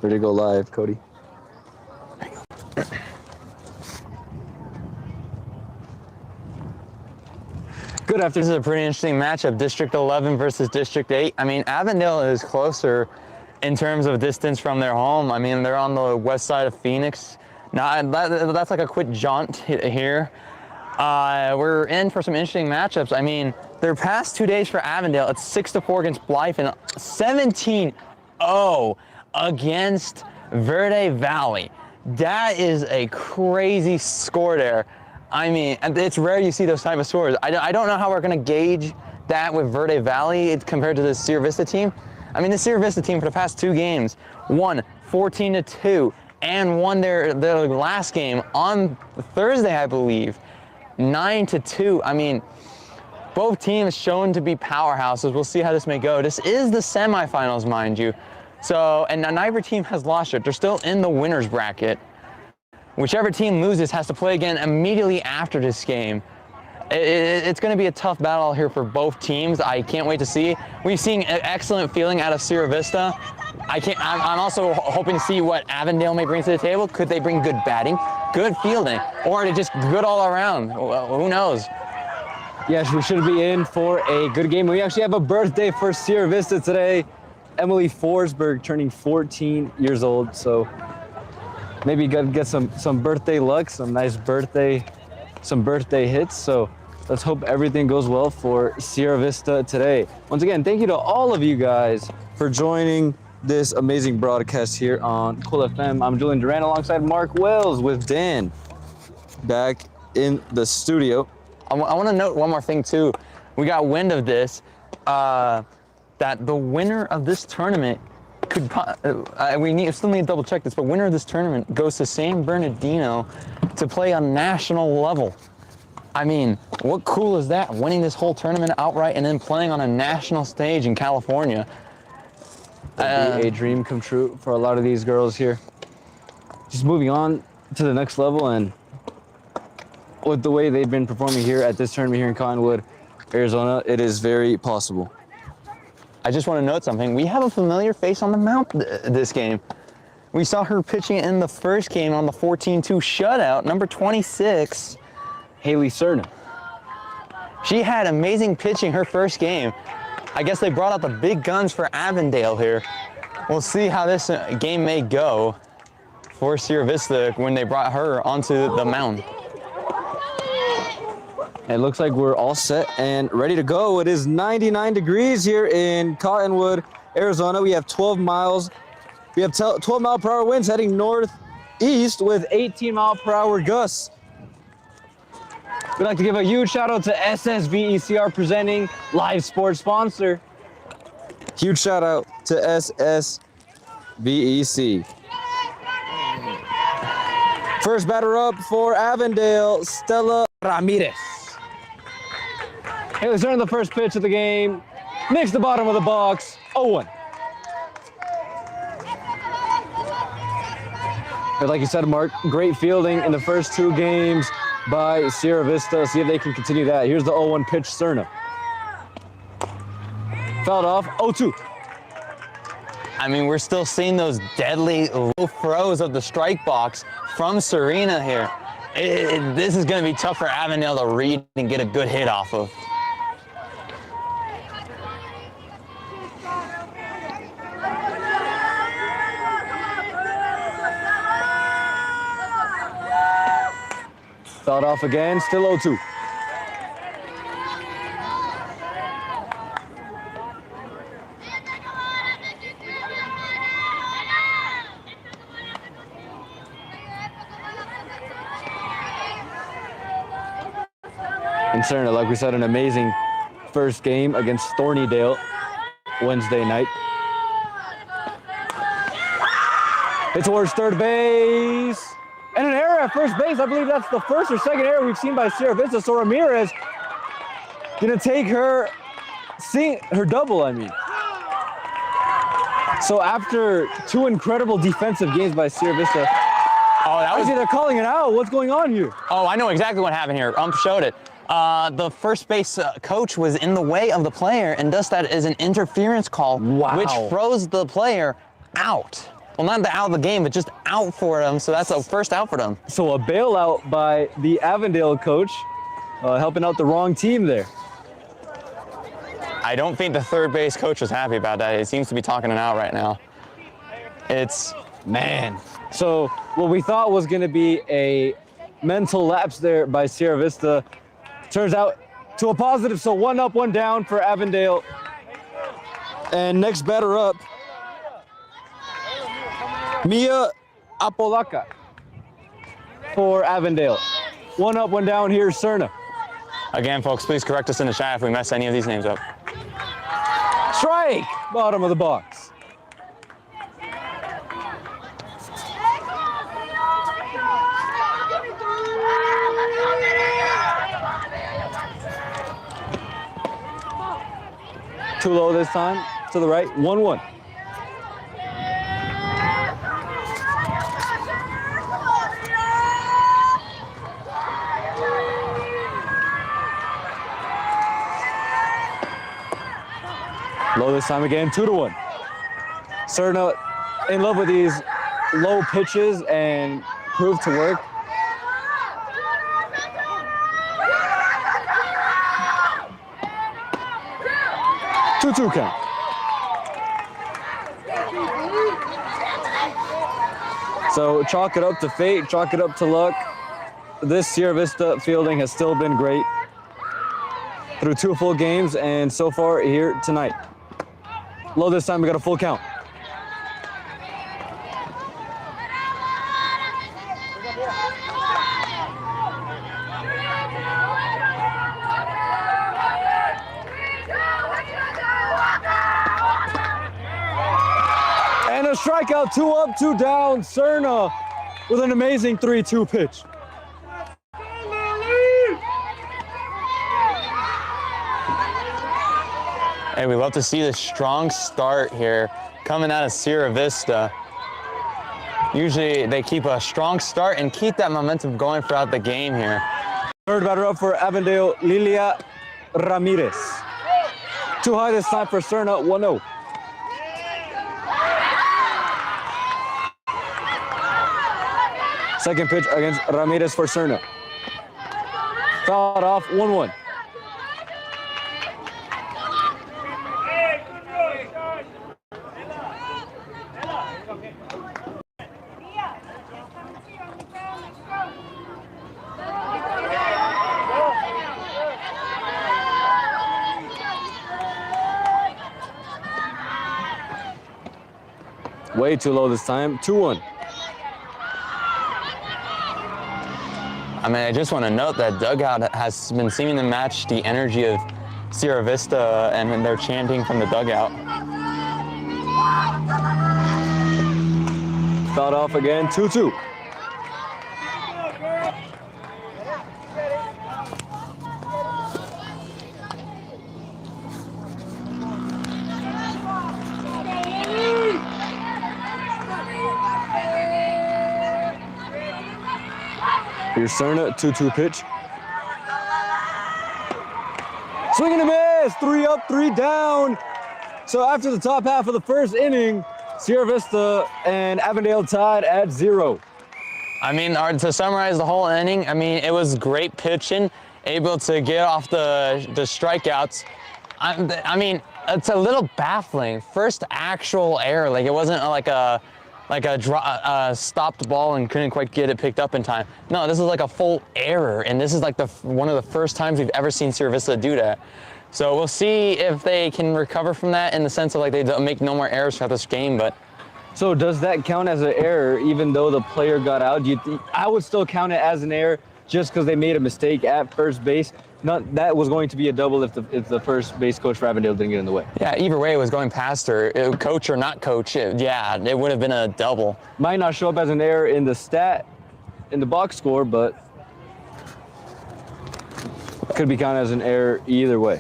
Ready to go live, Cody. Good afternoon. This is a pretty interesting matchup, District 11 versus District 8. I mean, Avondale is closer in terms of distance from their home. I mean, they're on the west side of Phoenix. Now, that's like a quick jaunt here. We're in for some interesting matchups. I mean, their past 2 days for Avondale, it's 6-4 against Blythe and 17-0 against Verde Valley. That is a crazy score there. I mean, it's rare you see those type of scores. I don't know how we're going to gauge that with Verde Valley compared to the Sierra Vista team. I mean, the Sierra Vista team for the past 2 games won 14-2 and won their last game on Thursday, I believe, 9-2. I mean, both teams shown to be powerhouses. We'll see how this may go. This is the semifinals, mind you. So, and neither team has lost yet. They're still in the winner's bracket. Whichever team loses has to play again immediately after this game. It's going to be a tough battle here for both teams. I can't wait to see. We've seen an excellent feeling out of Sierra Vista. I'm also hoping to see what Avondale may bring to the table. Could they bring good batting, good fielding, or just good all around? Well, who knows? Yes, we should be in for a good game. We actually have a birthday for Sierra Vista today. Emily Forsberg turning 14 years old, so maybe get some birthday luck, some birthday hits. So let's hope everything goes well for Sierra Vista today. Once again, thank you to all of you guys for joining this amazing broadcast here on Cool FM. I'm Julian Duran alongside Mark Wells with Dan back in the studio. I want to note one more thing too. We got wind of this, that the winner of this tournament could, we still need to double check this, but winner of this tournament goes to San Bernardino to play on national level. I mean, what cool is that? Winning this whole tournament outright and then playing on a national stage in California. That'd be a dream come true for a lot of these girls here. Just moving on to the next level, and with the way they've been performing here at this tournament here in Cottonwood, Arizona, it is very possible. I just want to note something. We have a familiar face on the mound this game. We saw her pitching in the first game on the 14-2 shutout, number 26. Haley Cerna. She had amazing pitching her first game. I guess they brought out the big guns for Avondale here. We'll see how this game may go for Sierra Vista when they brought her onto the mound. It looks like we're all set and ready to go. It is 99 degrees here in Cottonwood, Arizona. We have 12 miles. We have 12 mile per hour winds heading northeast with 18 mile per hour gusts. We'd like to give a huge shout out to SSVECR presenting live sports sponsor. Huge shout out to SSVEC. First batter up for Avondale, Stella Ramirez. Haley Cerna, the first pitch of the game. Nicks the bottom of the box, 0-1. But like you said, Mark, great fielding in the first 2 games by Sierra Vista. See if they can continue that. Here's the 0-1 pitch, Cerna. Fouled off, 0-2. I mean, we're still seeing those deadly low throws of the strike box from Serena here. This is going to be tough for Avondale to read and get a good hit off of. Fouled off again, still 0-2. And Cerna, like we said, an amazing first game against Thornydale Wednesday night. Hit towards third base. And an error at first base. I believe that's the first or second error we've seen by Sierra Vista. So Ramirez gonna take her double, I mean. So after 2 incredible defensive games by Sierra Vista, they're calling it out. What's going on here? Oh, I know exactly what happened here. Showed it. The first base coach was in the way of the player and thus that is an interference call, which throws the player out. well, not out of the game, but just out for them. So that's a first out for them. So a bailout by the Avondale coach, helping out the wrong team there. I don't think the third base coach was happy about that. He seems to be talking it out right now. Man. So what we thought was going to be a mental lapse there by Sierra Vista turns out to a positive. So 1 up, 1 down for Avondale. And next batter up, Mia Apolaka for Avondale. 1 up, 1 down. Here's Cerna. Again, folks, please correct us in the chat if we mess any of these names up. Strike! Bottom of the box. Too low this time, to the right, 1-1. Low this time again, 2-1. Cerna in love with these low pitches and proved to work. Two count. So chalk it up to fate, chalk it up to luck. This Sierra Vista fielding has still been great through 2 full games and so far here tonight. Low this time, we got a full count. And a strikeout, 2 up, 2 down. Cerna with an amazing 3-2 pitch. Hey, we love to see the strong start here coming out of Sierra Vista. Usually they keep a strong start and keep that momentum going throughout the game here. Third batter up for Avondale, Lilia Ramirez. Too high this time for Cerna, 1-0. Second pitch against Ramirez for Cerna. Fouled off, 1-1. Way too low this time, 2-1. I mean, I just want to note that dugout has been seeming to match the energy of Sierra Vista and they're chanting from the dugout. Fouled off again, 2-2. Here's Cerna, 2-2 pitch. Swing and a miss, 3 up, 3 down. So after the top half of the first inning, Sierra Vista and Avondale tied at 0. I mean, to summarize the whole inning, I mean, it was great pitching, able to get off the strikeouts. I mean, it's a little baffling. First actual error, like it wasn't like a stopped ball and couldn't quite get it picked up in time. No, this is like a full error, and this is like one of the first times we've ever seen Sierra Vista do that. So we'll see if they can recover from that in the sense of like they don't make no more errors throughout this game. But so does that count as an error, even though the player got out? Do you think I would still count it as an error just because they made a mistake at first base? Not that was going to be a double if the first base coach for Avondale didn't get in the way. Yeah, either way, it was going past her. Coach or not coach, it would have been a double. Might not show up as an error in the box score, but could be counted as an error either way.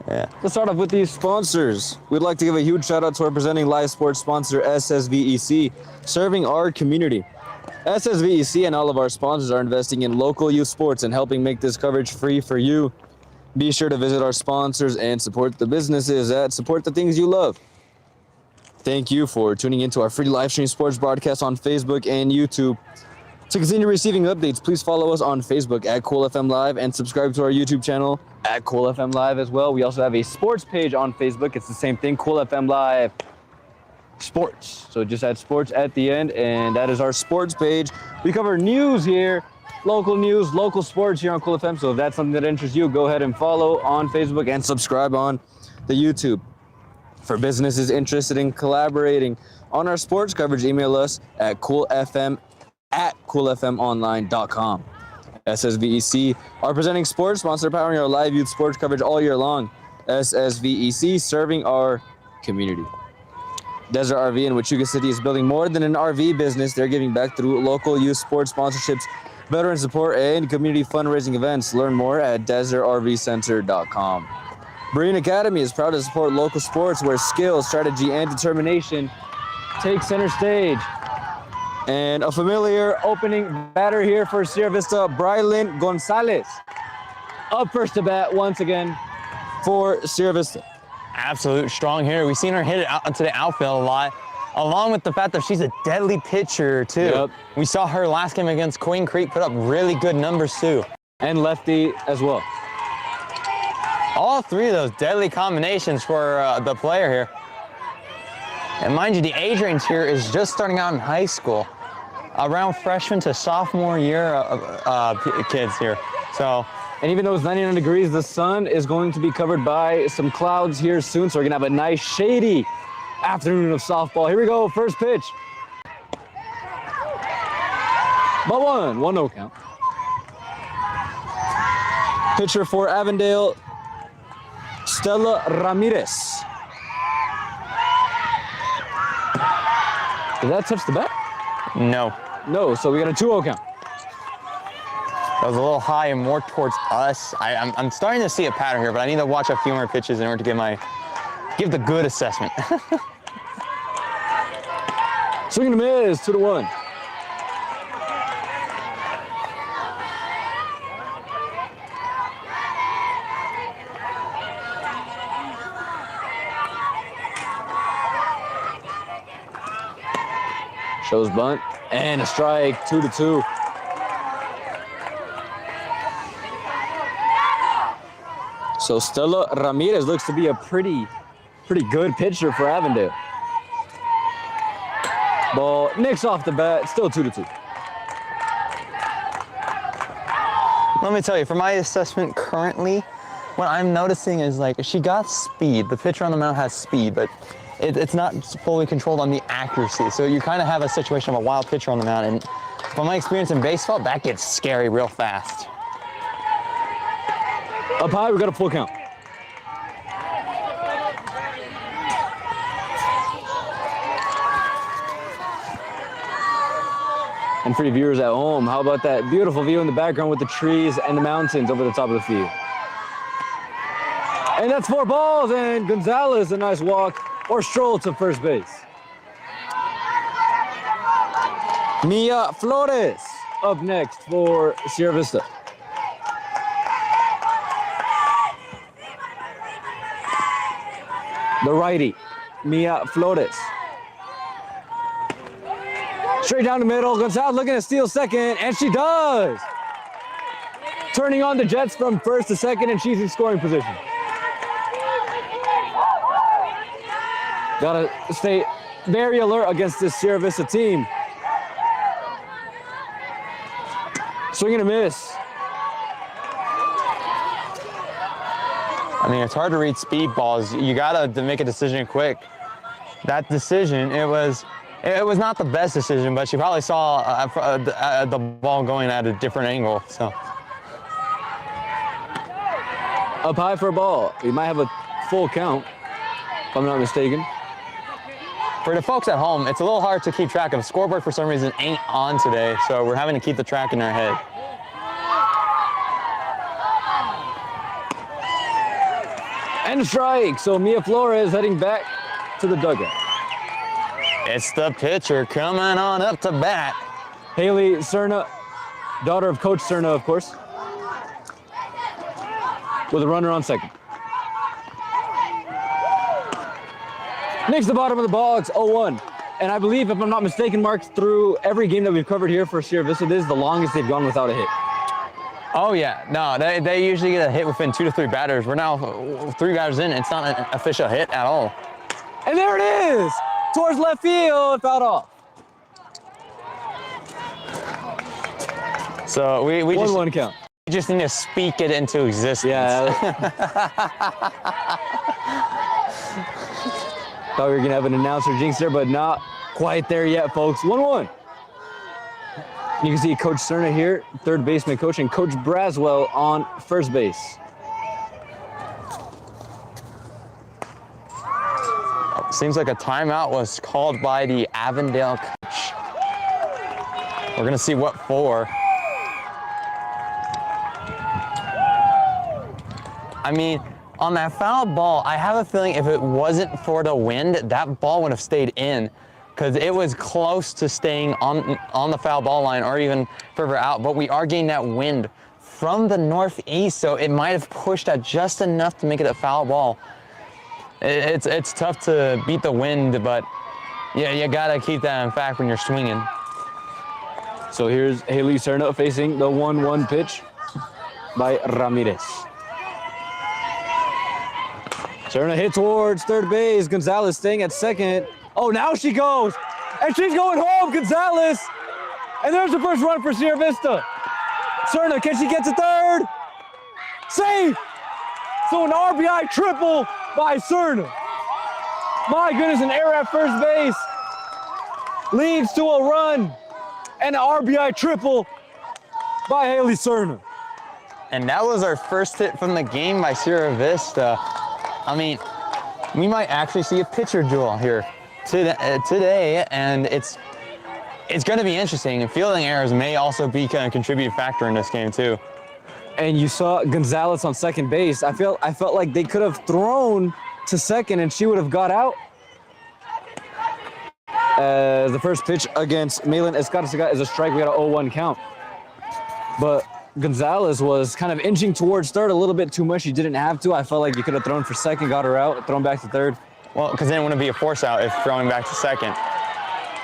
Yeah. Let's start off with these sponsors. We'd like to give a huge shout out to our presenting live sports sponsor, SSVEC, serving our community. SSVEC and all of our sponsors are investing in local youth sports and helping make this coverage free for you. Be sure to visit our sponsors and support the businesses that support the things you love. Thank you for tuning into our free live stream sports broadcast on Facebook and YouTube. To continue receiving updates, please follow us on Facebook at Cool FM Live and subscribe to our YouTube channel at Cool FM Live as well. We also have a sports page on Facebook. It's the same thing, Cool FM Live Sports. So just add sports at the end, and that is our sports page. We cover news here, local sports here on Cool FM. So if that's something that interests you, go ahead and follow on Facebook and subscribe on the YouTube. For businesses interested in collaborating on our sports coverage, email us at coolfm@coolfmonline.com. SSVEC, our presenting sports sponsor, powering our live youth sports coverage all year long. SSVEC, serving our community. Desert RV in Huachuca City is building more than an RV business. They're giving back through local youth sports sponsorships, veteran support, and community fundraising events. Learn more at desertrvcenter.com. BEREAN Academy is proud to support local sports where skill, strategy, and determination take center stage. And a familiar opening batter here for Sierra Vista, Brylin Gonzalez. Up first to bat once again for Sierra Vista. Absolute strong hitter. We've seen her hit it out into the outfield a lot, along with the fact that she's a deadly pitcher too. Yep. We saw her last game against Queen Creek put up really good numbers too. And lefty as well. All three of those deadly combinations for the player here. And mind you, the age range here is just starting out in high school. Around freshman to sophomore year kids here. So, and even though it's 99 degrees, the sun is going to be covered by some clouds here soon. So we're gonna have a nice shady afternoon of softball. Here we go, first pitch. Ball 1-0 count. Pitcher for Avondale, Stella Ramirez. Did that touch the bat? no. No, so we got a 2-0 count. That was a little high and more towards us. I'm starting to see a pattern here, but I need to watch a few more pitches in order to give the good assessment. Swing and a miss, 2-1. Shows bunt and a strike, 2-2. So Stella Ramirez looks to be a pretty good pitcher for Avondale. Ball nicks off the bat, still 2-2. Let me tell you, for my assessment currently, what I'm noticing is like she got speed. The pitcher on the mound has speed, but it's not fully controlled on the accuracy. So you kind of have a situation of a wild pitcher on the mound, and from my experience in baseball, that gets scary real fast. Up high, we got a full count. And for you viewers at home, how about that beautiful view in the background with the trees and the mountains over the top of the field? And that's 4 balls, and Gonzalez, a nice walk or stroll to first base. Mia Flores up next for Sierra Vista. The righty, Mia Flores. Straight down the middle, Gonzalez looking to steal second, and she does! Turning on the Jets from first to second, and she's in scoring position. Gotta stay very alert against this Sierra Vista team. Swing and a miss. I mean, it's hard to read speed balls. You gotta make a decision quick. That decision, it was not the best decision, but she probably saw the ball going at a different angle. So up high for a ball. We might have a full count, if I'm not mistaken. For the folks at home, it's a little hard to keep track of. Scoreboard for some reason ain't on today, so we're having to keep the track in our head. And strike. So Mia Flores heading back to the dugout. It's the pitcher coming on up to bat. Haley Cerna, daughter of Coach Cerna, of course, with a runner on second. Nicks the bottom of the ball, it's 0-1. And I believe, if I'm not mistaken, Mark, through every game that we've covered here for Sierra Vista, this is the longest they've gone without a hit. Oh yeah, no, they usually get a hit within 2 to 3 batters. We're now 3 batters in, it's not an official hit at all. And there it is, towards left field, fouled off. So we 1-1 count. just need to speak it into existence. Yeah. Thought we were gonna have an announcer jinx there, but not quite there yet, folks. 1-1. You can see Coach Cerna here, third baseman coach, and Coach Braswell on first base. Seems like a timeout was called by the Avondale coach. We're gonna see what for. I mean, on that foul ball, I have a feeling if it wasn't for the wind, that ball would have stayed in, because it was close to staying on the foul ball line or even further out, but we are getting that wind from the northeast, so it might have pushed that just enough to make it a foul ball. It's tough to beat the wind, but yeah, you gotta keep that in fact when you're swinging. So here's Haley Cerna facing the 1-1 pitch by Ramirez. Cerna hit towards third base. Gonzalez staying at second. Oh, now she goes. And she's going home, Gonzalez. And there's the first run for Sierra Vista. Cerna, can she get to third? Safe. So an RBI triple by Cerna. My goodness, an error at first base leads to a run and an RBI triple by Haley Cerna. And that was our first hit from the game by Sierra Vista. I mean, we might actually see a pitcher duel here today, and it's going to be interesting. And fielding errors may also be kind of contributing factor in this game too. And you saw Gonzalez on second base. I felt like they could have thrown to second, and she would have got out. The first pitch against Malin Escarcega is a strike. We got an 0-1 count. But Gonzalez was kind of inching towards third a little bit too much. You didn't have to. I felt like you could have thrown for second, got her out, thrown back to third. Well, because then it wouldn't be a force out if throwing back to second,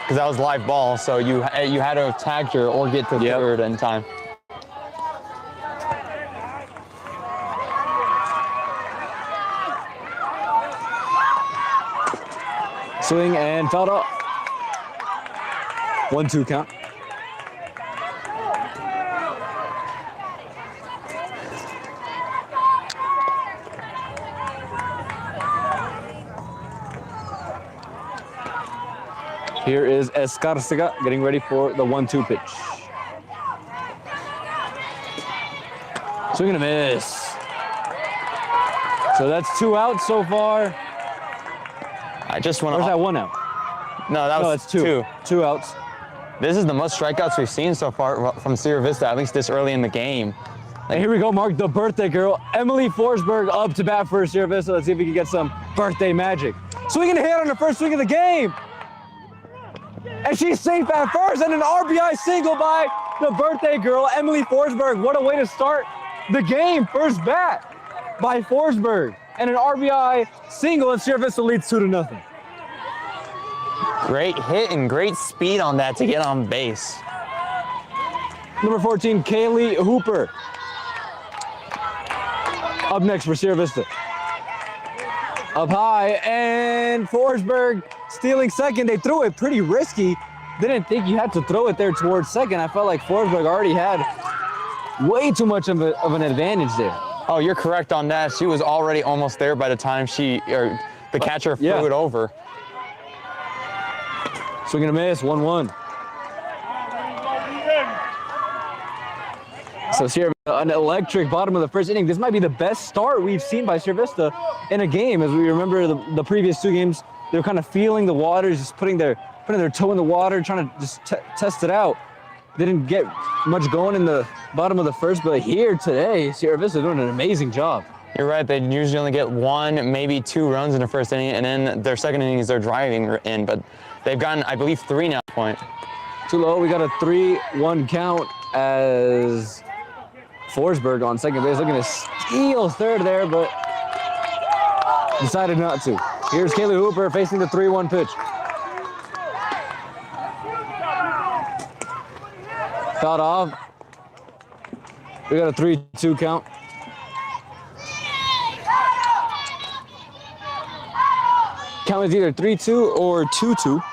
because that was live ball. So you had to have tagged her or get to third in time. Swing and fouled off. 1-2 count. Here is Escarcega getting ready for the 1-2 pitch. Swing and a miss. So that's 2 outs so far. I just want to. Where's that 1 out? No, that's 2. 2 outs. This is the most strikeouts we've seen so far from Sierra Vista, at least this early in the game. And here we go, Mark, the birthday girl, Emily Forsberg, up to bat for Sierra Vista. Let's see if we can get some birthday magic. Swinging a hit on the first swing of the game. And she's safe at first, and an RBI single by the birthday girl, Emily Forsberg. What a way to start the game. First bat by Forsberg, and an RBI single, and Sierra Vista leads 2-0. Great hit and great speed on that to get on base. Number 14, Kaylee Hooper. Up next for Sierra Vista. Up high, and Forsberg stealing second. They threw it pretty risky. Didn't think you had to throw it there towards second. I felt like Forsberg already had way too much of an advantage there. Oh, you're correct on that. She was already almost there by the time the catcher threw it over. Swing and a miss, 1-1. So Sierra Vista, an electric bottom of the first inning. This might be the best start we've seen by Sierra Vista in a game. As we remember the previous 2 games, they were kind of feeling the waters, just putting their toe in the water, trying to just test it out. They didn't get much going in the bottom of the first, but here today, Sierra Vista doing an amazing job. You're right, they usually only get 1, maybe 2 runs in the first inning, and then their second inning is they're driving in, but they've gotten, I believe, 3 now at this point. Too low, we got a 3-1 count as Forsberg on second base, looking to steal third there, but decided not to. Here's Kaylee Hooper facing the 3-1 pitch. Fouled off. We got a 3-2 count. Count is either 3-2 or 2-2.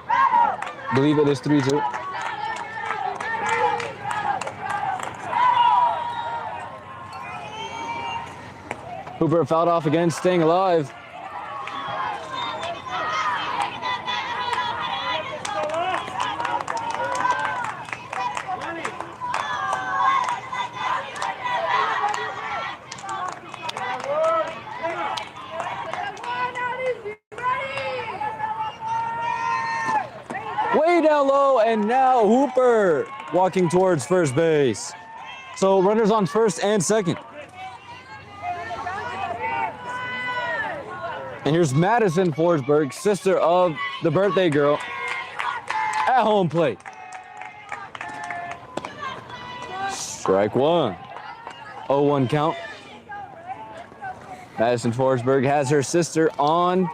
I believe it is 3-2. Hooper fouled off again, staying alive. Way down low, and now Hooper walking towards first base. So runners on first and second. And here's Madison Forsberg, sister of the birthday girl, at home plate. Strike one. 0-1 count. Madison Forsberg has her sister on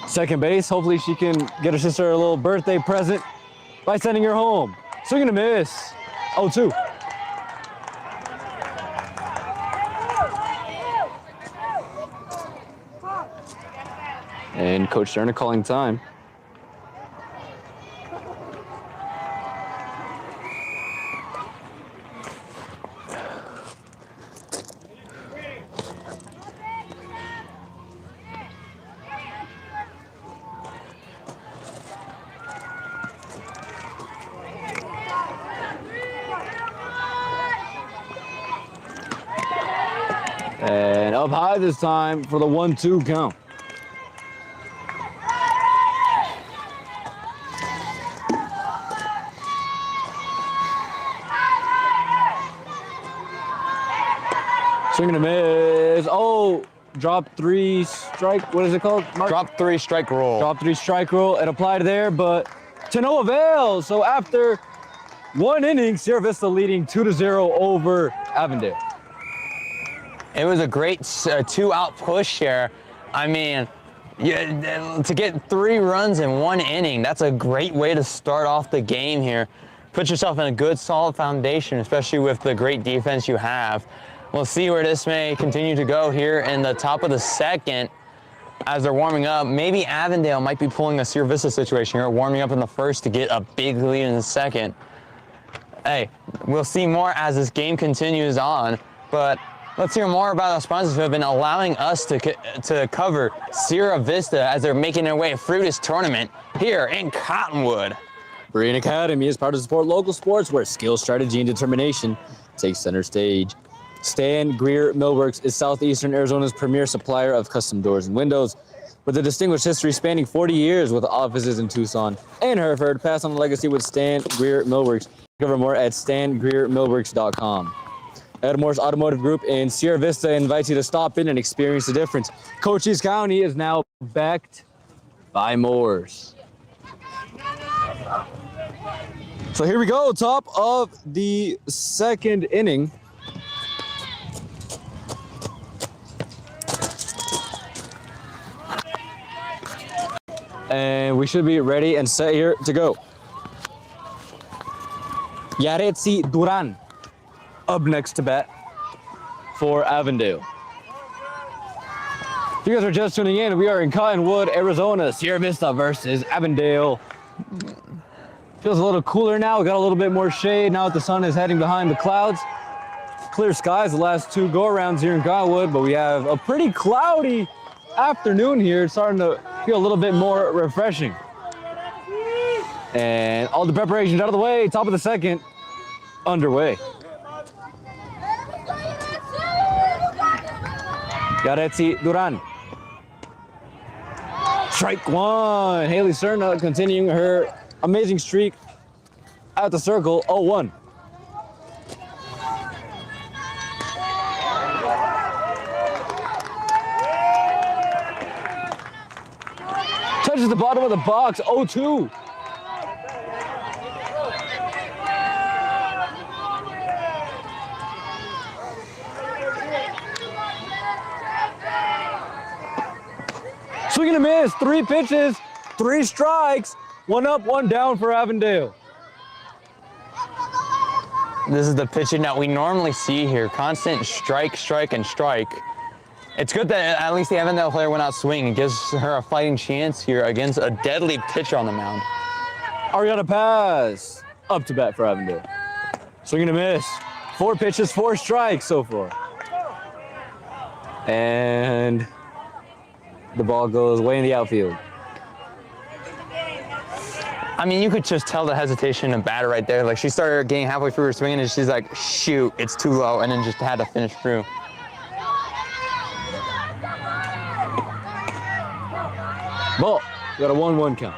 second base. Hopefully she can get her sister a little birthday present by sending her home. Swing and a miss. 0-2. And Coach Turner calling time. And up high this time for the 1-2 count. Swing and a miss. Oh, drop three strike. What is it called, Mark? Drop three strike rule. Drop three strike rule. It applied there, but to no avail. So after one inning, Sierra Vista leading 2-0 over Avondale. It was a great 2-out push here. I mean, to get 3 runs in 1 inning, that's a great way to start off the game here. Put yourself in a good, solid foundation, especially with the great defense you have. We'll see where this may continue to go here in the top of the second as they're warming up. Maybe Avondale might be pulling a Sierra Vista situation here, warming up in the first to get a big lead in the second. Hey, we'll see more as this game continues on, but let's hear more about our sponsors who have been allowing us to cover Sierra Vista as they're making their way through this tournament here in Cottonwood. BEREAN Academy is proud to support local sports where skill, strategy, and determination take center stage. Stan Greer Millworks is Southeastern Arizona's premier supplier of custom doors and windows. With a distinguished history spanning 40 years with offices in Tucson and Hereford, pass on the legacy with Stan Greer Millworks. Discover more at stangreermillworks.com. MORSE Automotive Group in Sierra Vista invites you to stop in and experience the difference. Cochise County is now backed by MORSE. So here we go, top of the second inning. And we should be ready and set here to go. Yaretsi Duran up next to bat for Avondale. If you guys are just tuning in, we are in Cottonwood, Arizona. Sierra Vista versus Avondale. Feels a little cooler now. We got a little bit more shade now that the sun is heading behind the clouds. Clear skies the last 2 go-arounds here in Cottonwood, but we have a pretty cloudy afternoon here. It's starting to feel a little bit more refreshing. And all the preparations out of the way, top of the second, underway. Yaretsi Duran. Strike one. Haley Cerna continuing her amazing streak at the circle, 0-1. Touches the bottom of the box, 0-2. Swing and a miss. 3 pitches, 3 strikes. 1 up, 1 down for Avondale. This is the pitching that we normally see here. Constant strike, strike, and strike. It's good that at least the Avondale player went out swinging. It gives her a fighting chance here against a deadly pitcher on the mound. Ariana pass. Up to bat for Avondale. Swing and a miss. 4 pitches, 4 strikes so far. And the ball goes way in the outfield. I mean, you could just tell the hesitation in the batter right there. Like, she started getting halfway through her swinging and she's like, shoot, it's too low, and then just had to finish through. Ball. Got a 1-1 count.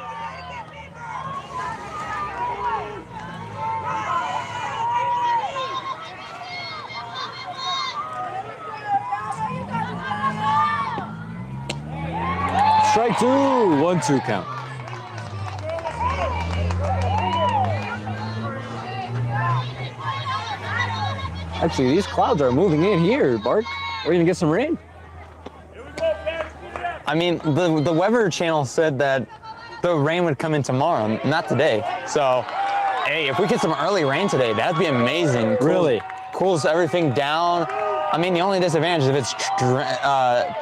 Strike 2, 1-2 count. Actually, these clouds are moving in here, Bart. We're gonna get some rain. I mean, the Weather Channel said that the rain would come in tomorrow, not today. So, hey, if we get some early rain today, that'd be amazing. Really? Cools everything down. I mean, the only disadvantage is if it's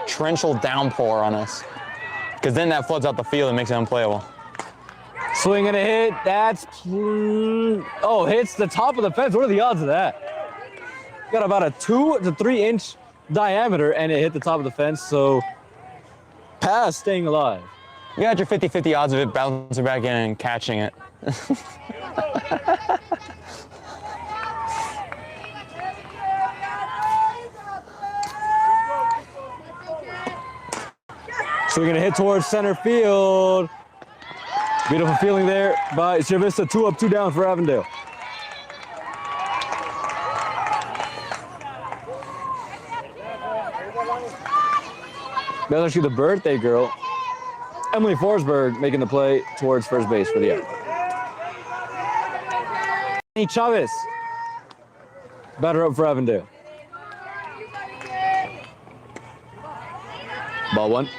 torrential downpour on us, because then that floods out the field and makes it unplayable. Swing and a hit. That's oh, hits the top of the fence. What are the odds of that? Got about a 2 to 3 inch diameter, and it hit the top of the fence. So, pass, staying alive. You got your 50-50 odds of it bouncing back in and catching it. So we're gonna hit towards center field. Beautiful feeling there by Sierra Vista. 2 up, 2 down for Avondale. That's actually the birthday girl, Emily Forsberg, making the play towards first base for the out. Chavez, batter up for Avondale. Ball 1.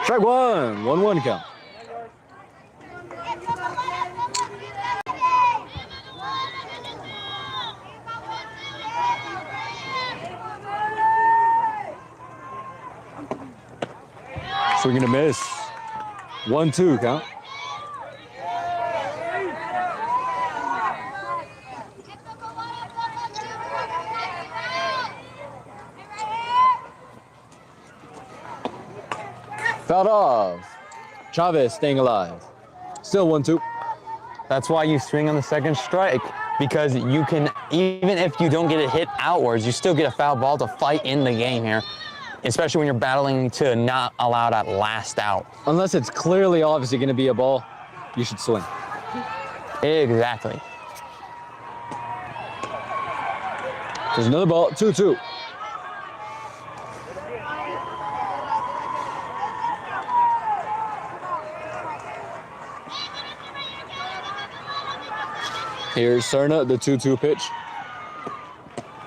Strike 1, 1-1 count. Swing and a miss. 1-2 count. Fouled off. Chavez staying alive. Still 1-2. That's why you swing on the second strike, because you can, even if you don't get it hit outwards, you still get a foul ball to fight in the game here, especially when you're battling to not allow that last out. Unless it's clearly obviously going to be a ball, you should swing. Exactly. There's another ball, 2-2. Here's Serna, the 2-2 pitch.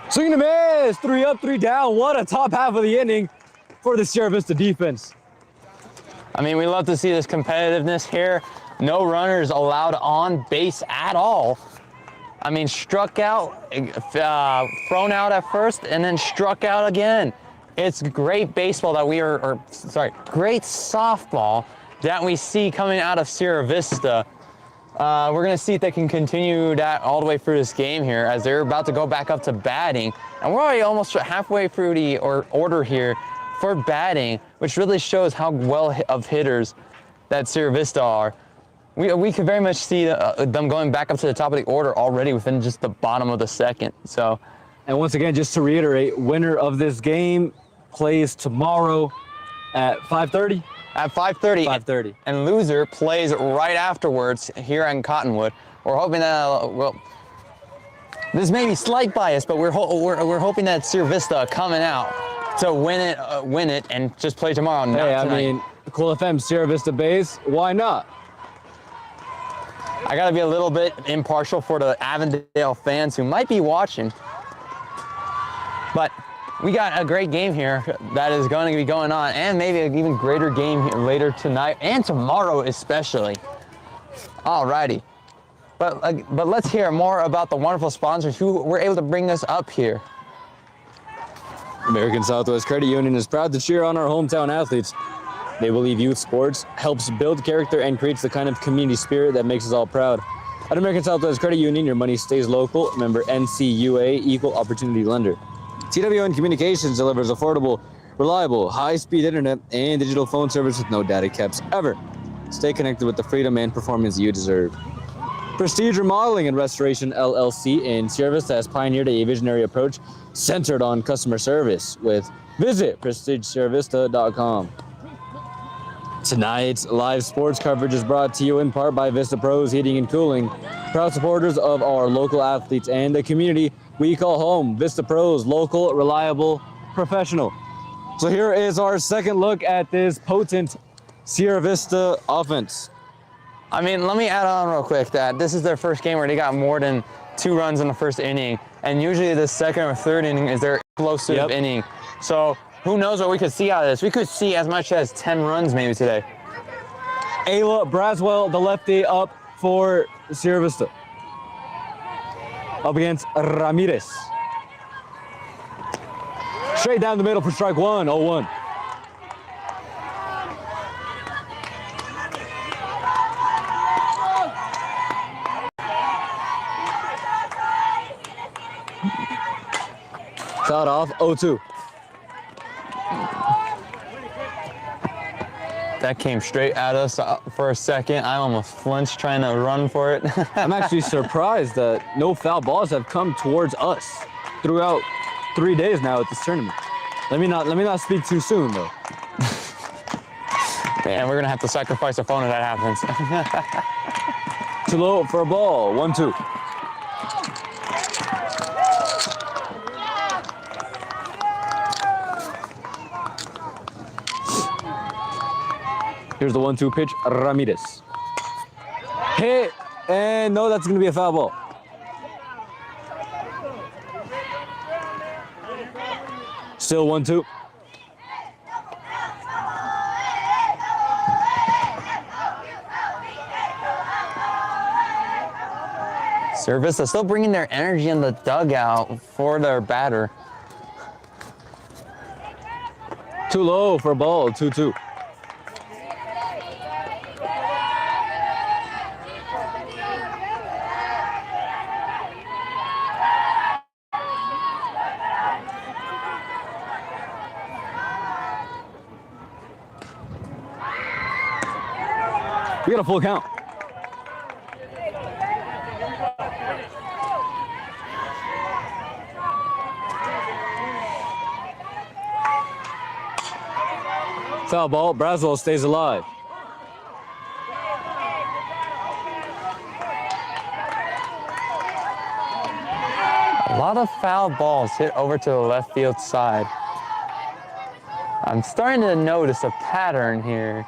Swing and a miss, 3 up, 3 down. What a top half of the inning for the Sierra Vista defense. I mean, we love to see this competitiveness here. No runners allowed on base at all. I mean, struck out, thrown out at first, and then struck out again. It's great baseball that great softball that we see coming out of Sierra Vista. We're gonna see if they can continue that all the way through this game here, as they're about to go back up to batting. And we're already almost halfway through the order here for batting, which really shows how well of hitters that Sierra Vista are. We could very much see them going back up to the top of the order already within just the bottom of the second. So, and once again, just to reiterate, winner of this game plays tomorrow at 5:30. At 5:30. 5:30. And loser plays right afterwards here in Cottonwood. We're hoping that, well, this may be slight bias, but we're hoping that Sierra Vista coming out to win it, and just play tomorrow. Hey, I mean, Cool FM, Sierra Vista base, why not? I gotta be a little bit impartial for the Avondale fans who might be watching. But we got a great game here that is going to be going on, and maybe an even greater game here later tonight and tomorrow especially. Alrighty. But let's hear more about the wonderful sponsors who were able to bring us up here. American Southwest Credit Union is proud to cheer on our hometown athletes. They believe youth sports helps build character and creates the kind of community spirit that makes us all proud. At American Southwest Credit Union, your money stays local. Member NCUA, Equal Opportunity Lender. TWN Communications delivers affordable, reliable, high-speed internet and digital phone service with no data caps ever. Stay connected with the freedom and performance you deserve. Prestige Remodeling and Restoration LLC in Sierra Vista has pioneered a visionary approach centered on customer service with visit prestigesierravista.com. Tonight's live sports coverage is brought to you in part by Vista Pros Heating and Cooling, proud supporters of our local athletes and the community we call home. Vista Pros, local, reliable, professional. So here is our second look at this potent Sierra Vista offense. I mean, let me add on real quick that this is their first game where they got more than 2 runs in the first inning, and usually the second or third inning is their explosive inning. So who knows what we could see out of this? We could see as much as 10 runs maybe today. Ayla Braswell, the lefty, up for Sierra Vista. Up against Ramirez. Straight down the middle for strike one, 0-1. Shot off, 0-2. That came straight at us for a second. I almost flinched trying to run for it. I'm actually surprised that no foul balls have come towards us throughout 3 days now at this tournament. Let me not speak too soon though. Man, we're gonna have to sacrifice a phone if that happens. Too low for a ball, 1-2. Here's the 1-2 pitch, Ramirez. Hit, and no, that's gonna be a foul ball. Still 1-2. Sierra Vista still bringing their energy in the dugout for their batter. Too low for a ball, 2-2. We got a full count. Foul ball, Braswell stays alive. A lot of foul balls hit over to the left field side. I'm starting to notice a pattern here.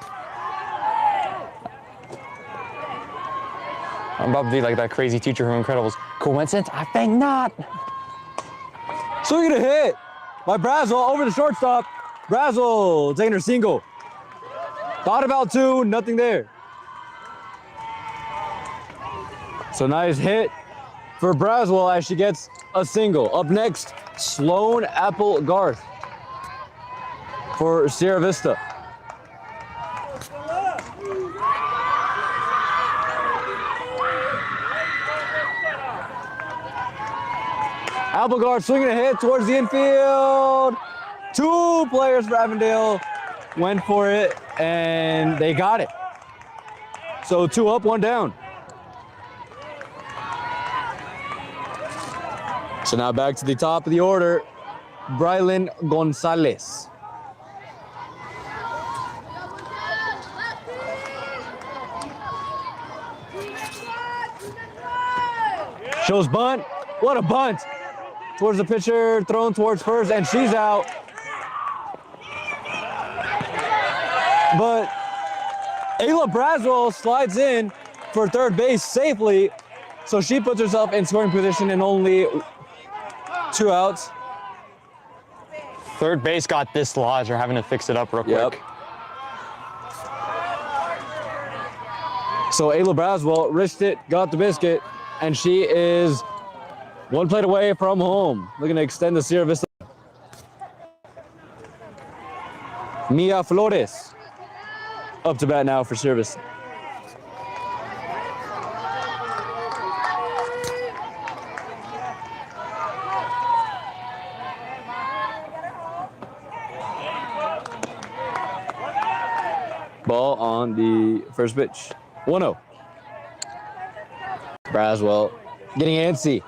I'm about to be like that crazy teacher from Incredibles. Coincidence? I think not. Swinging a hit by Braswell over the shortstop. Braswell taking her single. Thought about 2, nothing there. So nice hit for Braswell as she gets a single. Up next, Sloan Apple Garth for Sierra Vista. Applegarth swinging a hit towards the infield. 2 players for Avondale went for it, and they got it. So 2 up, 1 down. So now back to the top of the order, Brylan Gonzalez. Shows bunt. What a bunt. Towards the pitcher, thrown towards first, and she's out. But Ayla Braswell slides in for third base safely. So she puts herself in scoring position and only 2 outs. Third base got dislodged. They're having to fix it up real quick. So Ayla Braswell risked it, got the biscuit, and she is 1 plate away from home. Looking to extend the Sierra Vista. Mia Flores up to bat now for Sierra Vista. Ball on the first pitch. 1-0. Braswell getting antsy.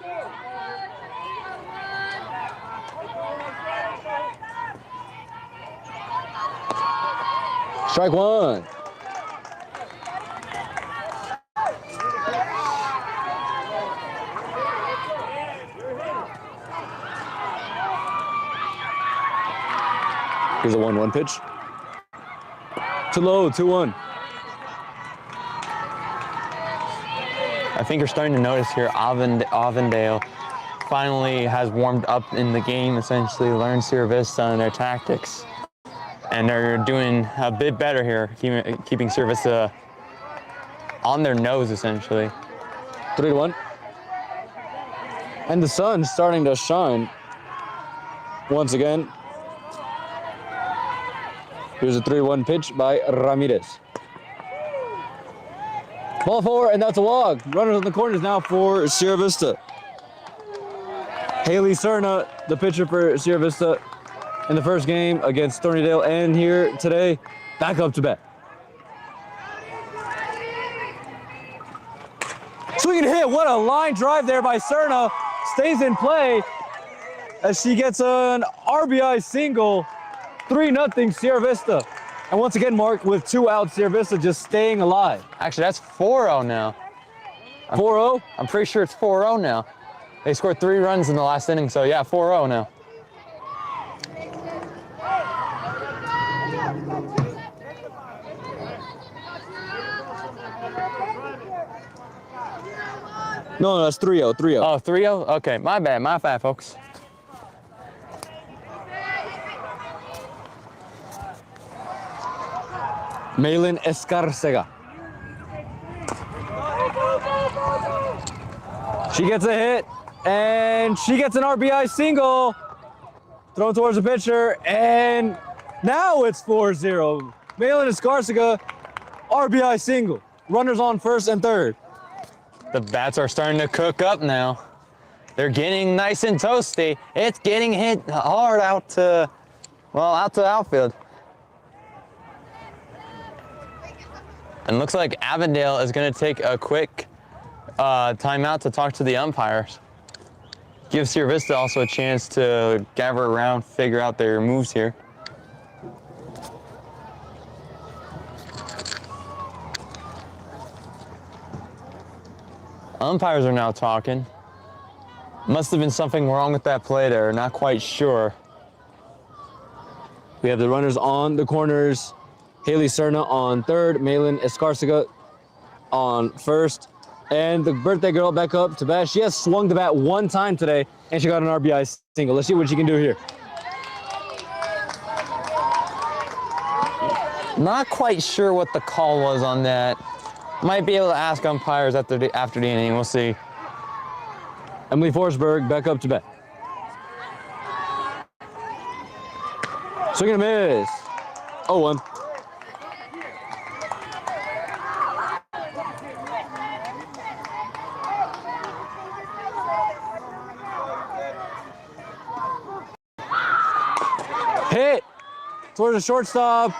Strike 1. Here's a 1-1 pitch. Too low, 2-1. I think you're starting to notice here, Avondale finally has warmed up in the game, essentially learned Sierra Vista and their tactics. And they're doing a bit better here, keeping Sierra Vista on their nose, essentially. 3-1. And the sun's starting to shine once again. Here's a 3-1 pitch by Ramirez. Ball 4, and that's a walk. Runners in the corners now for Sierra Vista. Haley Cerna, the pitcher for Sierra Vista in the first game against Thornydale, and here today, back up to bat. Swing and hit, what a line drive there by Cerna. Stays in play as she gets an RBI single. 3-0 Sierra Vista. And once again, Mark, with 2 outs, Sierra Vista just staying alive. Actually, that's 4-0 now. 4-0? I'm pretty sure it's 4-0 now. They scored 3 runs in the last inning, so yeah, 4-0 now. No, that's 3-0, 3-0. Oh, 3-0? Okay, my bad, folks. Malin Escarcega. She gets a hit, and she gets an RBI single. Thrown towards the pitcher, and now it's 4-0. Malin Escarcega, RBI single. Runners on first and third. The bats are starting to cook up now. They're getting nice and toasty. It's getting hit hard out to outfield. And looks like Avondale is going to take a quick timeout to talk to the umpires. Give Sierra Vista also a chance to gather around, figure out their moves here. Umpires are now talking. Must have been something wrong with that play there, not quite sure. We have the runners on the corners. Haley Cerna on third, Malin Escarcega on first, and the birthday girl back up to bat. She has swung the bat 1 time today, and she got an RBI single. Let's see what she can do here. Not quite sure what the call was on that. Might be able to ask umpires after the inning. We'll see. Emily Forsberg back up to bat. Swing and a miss. 0-1. Hit towards the shortstop,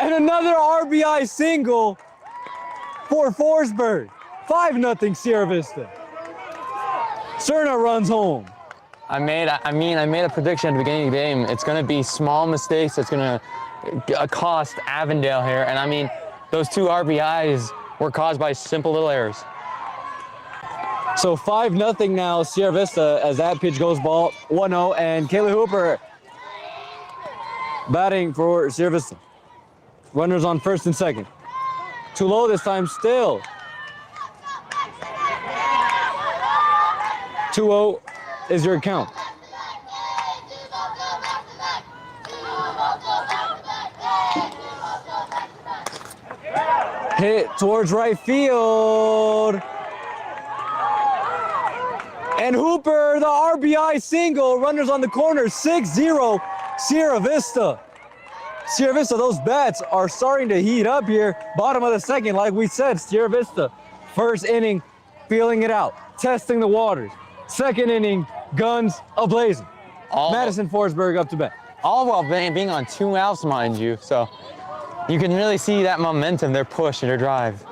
and another RBI single for Forsberg. 5-0 Sierra Vista. Cerna runs home. I made a prediction at the beginning of the game. It's going to be small mistakes that's going to cost Avondale here. And I mean, those 2 RBIs were caused by simple little errors. So 5-0 now Sierra Vista as that pitch goes ball 1-0, and Kayla Hooper batting for Sierra Vista. Runners on first and second. Too low this time still. 2-0 is your count. Hit towards right field. And Hooper, the RBI single, runners on the corner, 6-0, Sierra Vista. Sierra Vista, those bats are starting to heat up here. Bottom of the second, like we said, Sierra Vista, first inning, feeling it out, testing the waters. Second inning, guns a-blazing. Madison Forsberg up to bat. All while being on 2 outs, mind you, so you can really see that momentum, their push and their drive.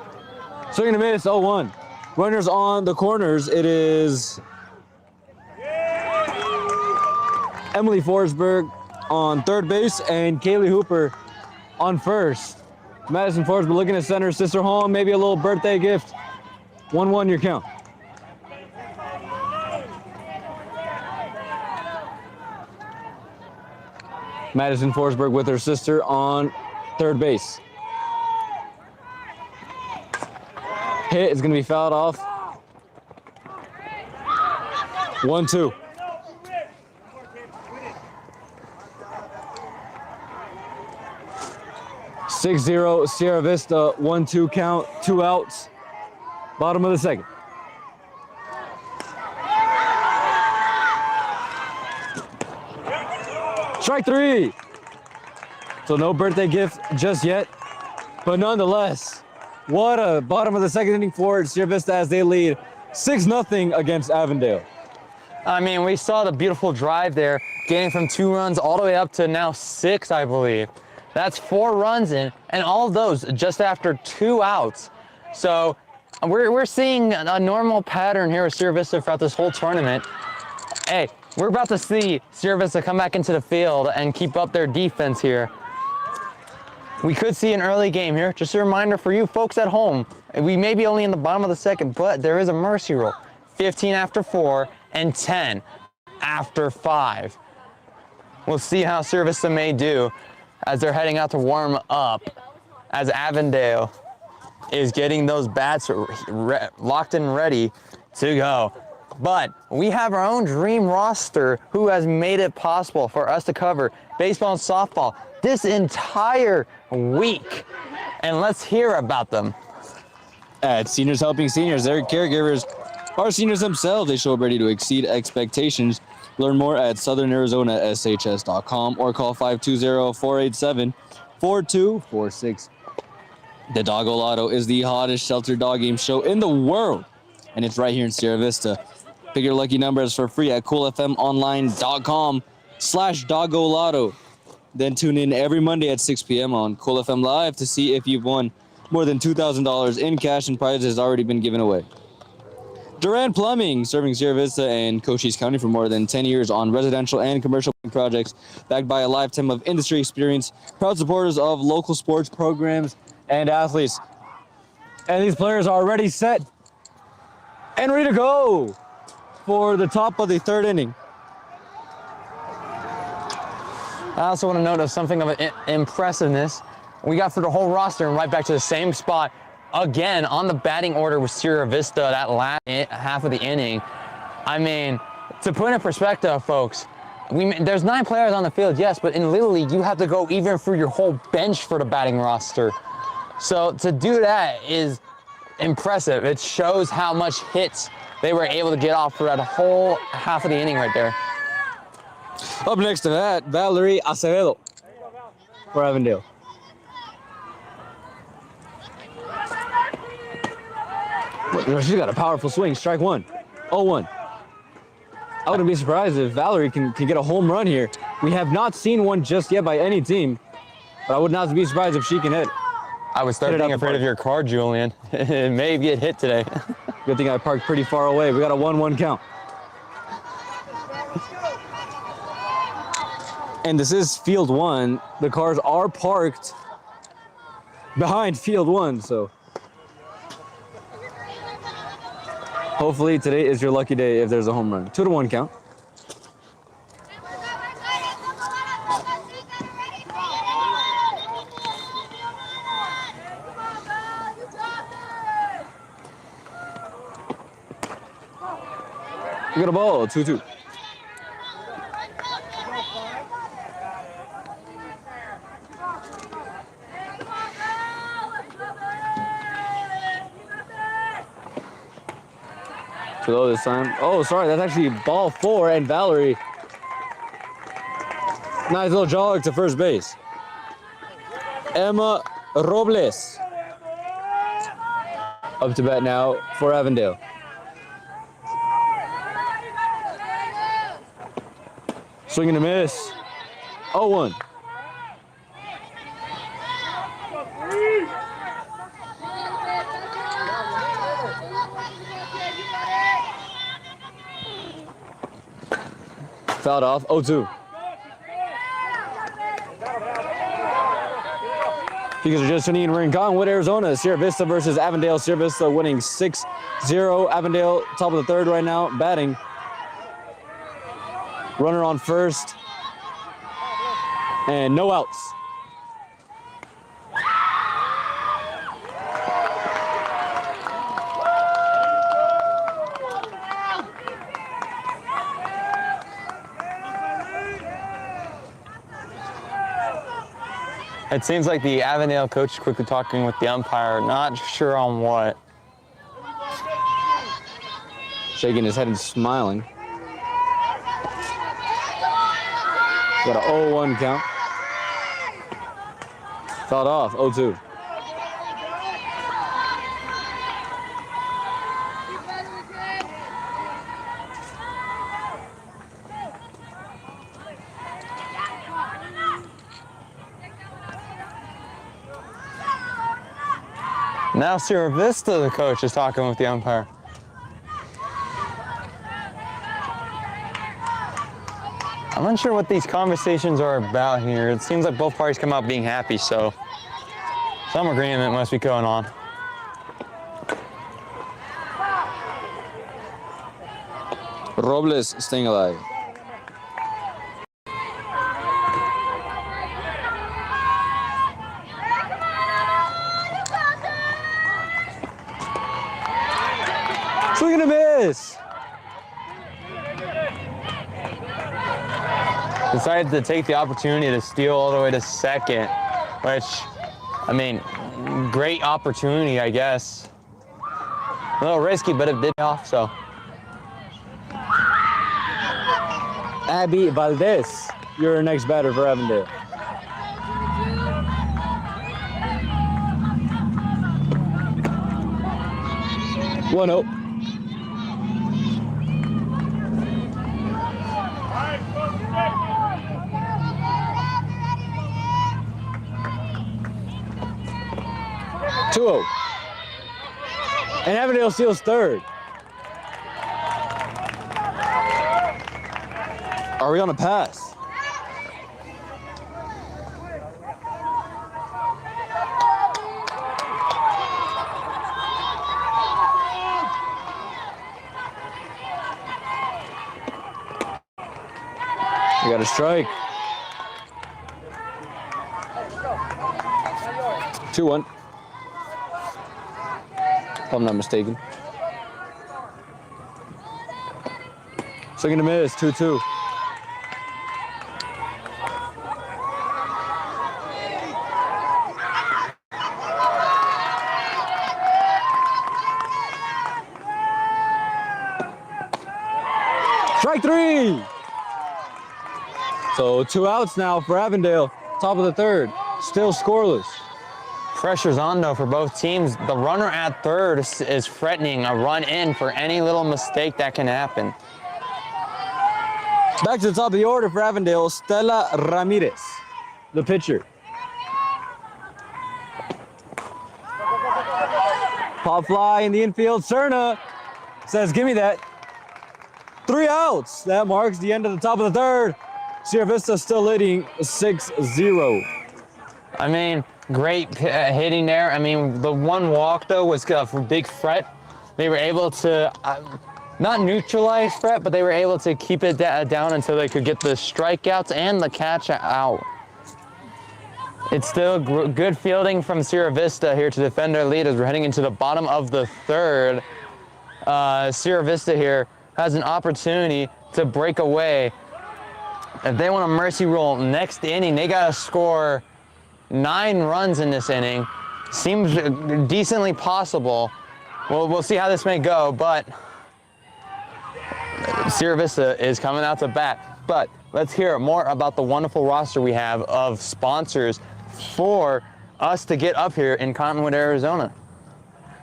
Swing and a miss, 0-1. Runners on the corners, it is Emily Forsberg on third base and Kaylee Hooper on first. Madison Forsberg looking at center, sister home, maybe a little birthday gift. 1-1 your count. Madison Forsberg with her sister on third base. Hit is going to be fouled off. 1-2. (6-0) Sierra Vista, 1-2 count, 2 outs. Bottom of the second. Strike 3. So no birthday gift just yet, but nonetheless, what a bottom of the second inning for Sierra Vista as they lead 6-0 against Avondale. I mean, we saw the beautiful drive there, getting from 2 runs all the way up to now 6, I believe. That's 4 runs in, and all of those just after 2 outs. So we're seeing a normal pattern here with Sierra Vista throughout this whole tournament. Hey, we're about to see Sierra Vista come back into the field and keep up their defense here. We could see an early game here. Just a reminder for you folks at home, we may be only in the bottom of the second, but there is a mercy rule. 15 after 4 and 10 after 5. We'll see how Sierra Vista may do as they're heading out to warm up, as Avondale is getting those bats locked and ready to go. But we have our own dream roster who has made it possible for us to cover baseball and softball this entire week. And let's hear about them. At Seniors Helping Seniors, their caregivers are seniors themselves. They show up ready to exceed expectations. Learn more at southernarizonaSHS.com or call 520-487-4246. The Doggo Lotto is the hottest shelter dog game show in the world, and it's right here in Sierra Vista. Pick your lucky numbers for free at coolfmonline.com/Doggo Lotto. Then tune in every Monday at 6 p.m. on Cool FM Live to see if you've won. More than $2,000 in cash and prizes has already been given away. Duran Plumbing, serving Sierra Vista and Cochise County for more than 10 years on residential and commercial projects, backed by a lifetime of industry experience, proud supporters of local sports programs and athletes. And these players are already set and ready to go for the top of the third inning. I also want to note of something of an impressiveness. We got through the whole roster and right back to the same spot again on the batting order with Sierra Vista that last half of the inning. I mean, to put in perspective, folks, there's 9 players on the field, yes, but in Little League, you have to go even through your whole bench for the batting roster. So to do that is impressive. It shows how much hits they were able to get off for that whole half of the inning right there. Up next to that, Valerie Acevedo for Avondale. She's got a powerful swing. Strike 1. 0-1. I wouldn't be surprised if Valerie can get a home run here. We have not seen one just yet by any team, but I would not be surprised if she can hit. I was starting afraid of your car, Julian. It may get hit today. Good thing I parked pretty far away. We got a 1-1 count. And this is field 1. The cars are parked behind field 1, so hopefully today is your lucky day if there's a home run. 2-1 count. We got a ball, 2-2. Too low this time. Oh, sorry, that's actually ball 4, and Valerie. Nice little jog to first base. Emma Robles up to bat now for Avondale. Swing and a miss. 0-1. Fouled off. 0-2. If you guys are just tuning in, we're in Cottonwood, Arizona. Sierra Vista versus Avondale. Sierra Vista winning 6-0. Avondale, top of the third right now, batting. Runner on first. And no outs. It seems like the Avondale coach is quickly talking with the umpire, not sure on what. Shaking his head and smiling. Got an 0-1 count. Fouled off, 0-2. Now Sierra Vista, the coach, is talking with the umpire. I'm unsure what these conversations are about here. It seems like both parties come out being happy, so some agreement must be going on. Robles staying alive. Swing and a miss. Decided to take the opportunity to steal all the way to second, which, I mean, great opportunity, I guess. A little risky, but it did pay off, so. Abby Valdez, your next batter for Avondale. One out. And Avondale steals third. Are we on a pass? We got a strike. 2-1. If I'm not mistaken. Swing and a miss, 2-2. Strike 3. So 2 outs now for Avondale. Top of the third, still scoreless. Pressure's on though for both teams. The runner at third is threatening a run in for any little mistake that can happen. Back to the top of the order for Avondale, Stella Ramirez, the pitcher. Pop fly in the infield. Cerna says, give me that. 3 outs. That marks the end of the top of the third. Sierra Vista still leading 6-0. I mean, great hitting there. I mean, the one walk, though, was a big threat. They were able to, not neutralize threat, but they were able to keep it down until they could get the strikeouts and the catch out. It's still good fielding from Sierra Vista here to defend their lead as we're heading into the bottom of the third. Sierra Vista here has an opportunity to break away. If they want a mercy rule next inning, they got to score 9 runs in this inning. Seems decently possible. We'll see how this may go, but Sierra Vista is coming out to bat. But let's hear more about the wonderful roster we have of sponsors for us to get up here in Cottonwood, Arizona.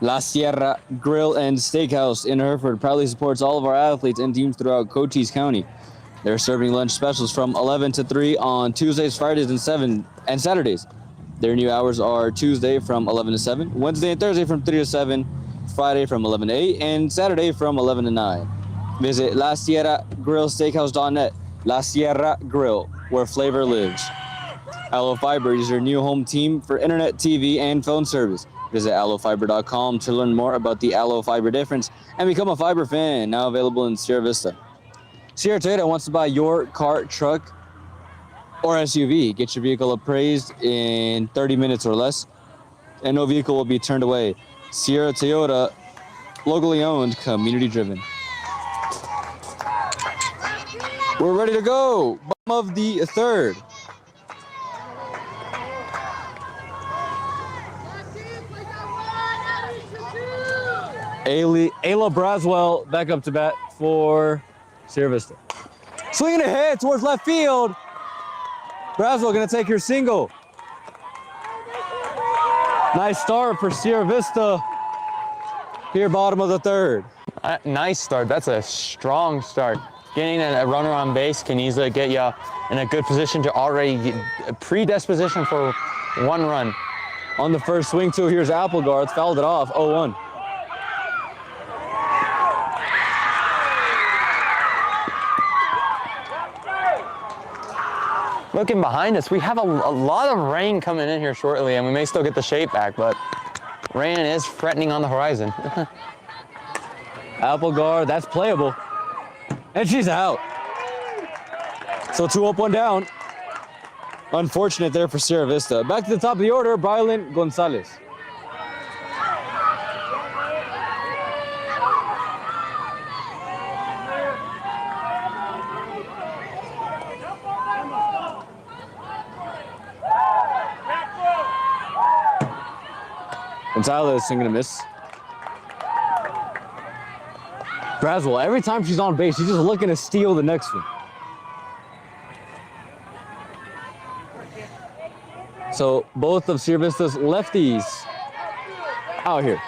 La Sierra Grill and Steakhouse in Hereford proudly supports all of our athletes and teams throughout Cochise County. They're serving lunch specials from 11 to 3 on Tuesdays, Fridays, and Saturdays. Their new hours are Tuesday from 11 to 7, Wednesday and Thursday from 3 to 7, Friday from 11 to 8, and Saturday from 11 to 9. Visit LaSierraGrillSteakhouse.net. La Sierra Grill, where flavor lives. Allo Fiber is your new home team for internet, TV, and phone service. Visit allofiber.com to learn more about the Allo Fiber difference and become a fiber fan, now available in Sierra Vista. Sierra Toyota wants to buy your car, truck, or SUV. Get your vehicle appraised in 30 minutes or less, and no vehicle will be turned away. Sierra Toyota, locally owned, community driven. We're ready to go. Bottom of the third. Ayla Braswell back up to bat for Sierra Vista. Swinging ahead towards left field. Braswell gonna take her single. Nice start for Sierra Vista here, bottom of the third. Nice start. That's a strong start. Getting a runner on base can easily get you in a good position to already get predisposition for 1 run. On the first swing, too, here's Applegarth, fouled it off, 0-1. Looking behind us, we have a lot of rain coming in here shortly, and we may still get the shape back, but rain is threatening on the horizon. Applegarth, that's playable. And she's out. So 2 up, 1 down. Unfortunate there for Sierra Vista. Back to the top of the order, Brylan Gonzalez. Gonzalez isn't gonna miss. Braswell, every time she's on base, she's just looking to steal the next one. So both of Sierra Vista's lefties out here.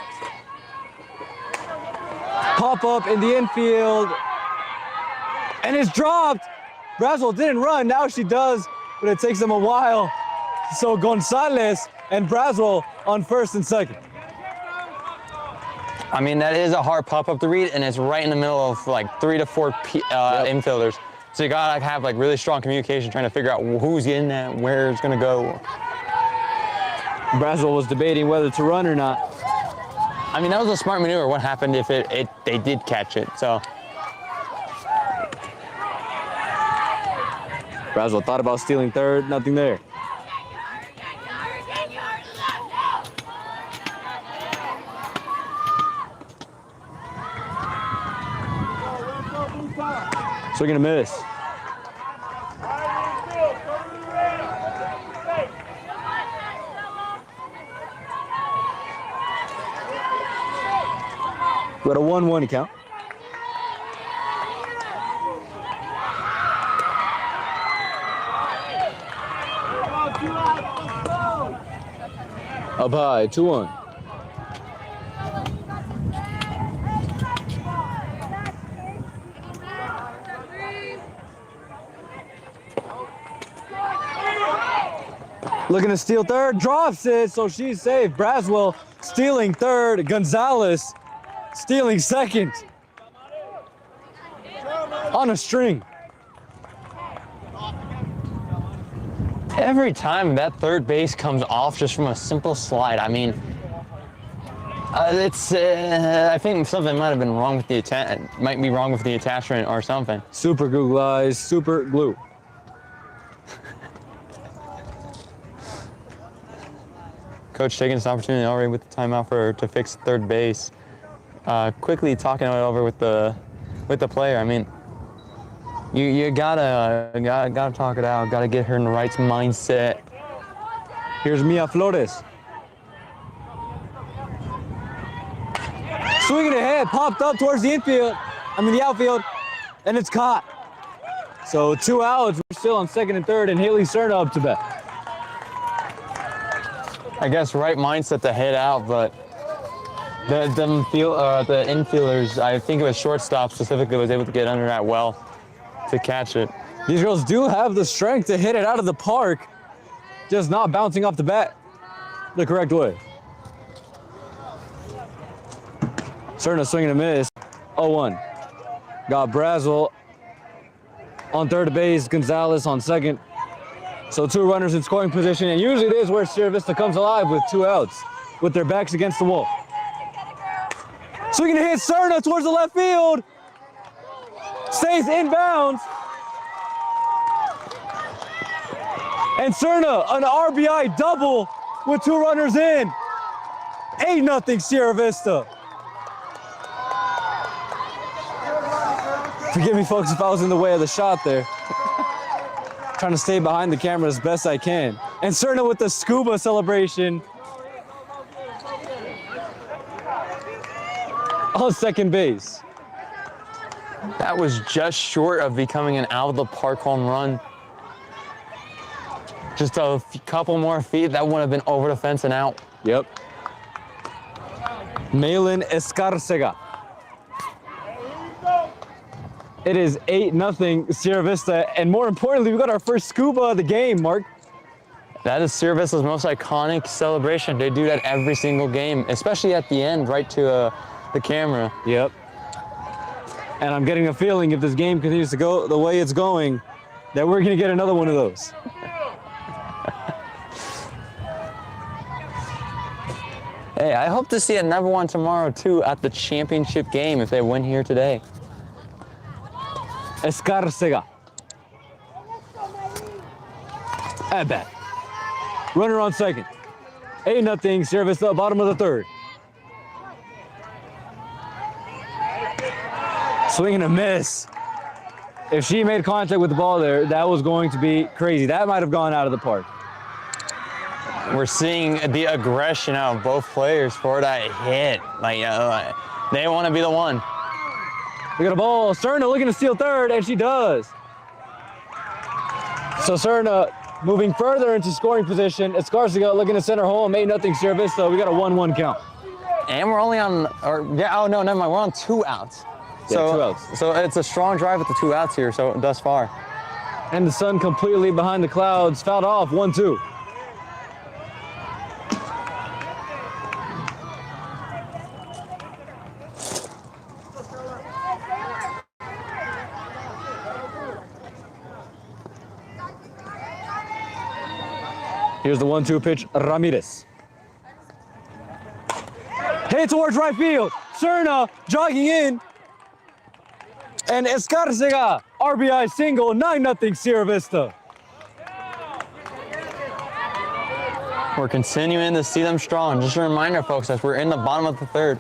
Pop up in the infield, and it's dropped. Braswell didn't run, now she does, but it takes them a while. So Gonzalez and Braswell on first and second. I mean, that is a hard pop-up to read, and it's right in the middle of like 3 to 4 infielders. So you gotta have like really strong communication trying to figure out who's getting that, where it's gonna go. Braswell was debating whether to run or not. I mean, that was a smart maneuver. What happened if they did catch it, so. Braswell thought about stealing third, nothing there. Swing and a miss. We got a 1-1 count. Up high, 2-1. Looking to steal third, drops it, so she's safe. Braswell stealing third, Gonzalez stealing second. On a string. Every time that third base comes off just from a simple slide, I mean, I think something might have been wrong with the might be wrong with the attachment or something. Super glue guys, super glue. Coach taking this opportunity already with the timeout to fix third base. Quickly talking it over with the with the player. I mean, you gotta talk it out. Gotta get her in the right mindset. Here's Mia Flores. Swinging ahead, popped up towards the infield. The outfield, and it's caught. So 2 outs. We're still on second and third, and Haley Cerna up to bat. I guess right mindset to hit out, but the infielders, I think it was shortstop specifically, was able to get under that well to catch it. These girls do have the strength to hit it out of the park, just not bouncing off the bat the correct way. Cerna swinging a miss. 0-1. Got Brazel on third base, Gonzalez on second. So 2 runners in scoring position, and usually it is where Sierra Vista comes alive with 2 outs, with their backs against the wall. Swinging a hit, Cerna towards the left field. Stays inbounds. And Cerna, an RBI double with 2 runners in. 8-0 Sierra Vista. Forgive me, folks, if I was in the way of the shot there. Trying to stay behind the camera as best I can. And Cerna with the scuba celebration on second base. That was just short of becoming an out of the park home run. Just a couple more feet, that would have been over the fence and out. Yep. Malin Escarcega. It is 8-0 Sierra Vista, and more importantly, we got our first scuba of the game, Mark. That is Sierra Vista's most iconic celebration. They do that every single game, especially at the end, right to the camera. Yep. And I'm getting a feeling if this game continues to go the way it's going, that we're gonna get another one of those. Hey, I hope to see another one tomorrow too at the championship game if they win here today. Escarcega. At bat. Runner on second. 8-0 Sierra Vista, bottom of the third. Swing and a miss. If she made contact with the ball there, that was going to be crazy. That might have gone out of the park. We're seeing the aggression out of both players for that hit. They want to be the one. We got a ball. Cerna looking to steal third, and she does. So Cerna moving further into scoring position. Escarcega looking to center home. 8-0 Sierra Vista. We got a 1-1 count. And we're only on, never mind. We're on 2 outs. Yeah, 2 outs. So it's a strong drive with the 2 outs here, so thus far. And the sun completely behind the clouds. Fouled off, 1-2. Here's the 1-2 pitch, Ramirez. Hit towards right field. Cerna jogging in. And Escarcega, RBI single, 9-0 Sierra Vista. We're continuing to see them strong. Just a reminder, folks, as we're in the bottom of the third,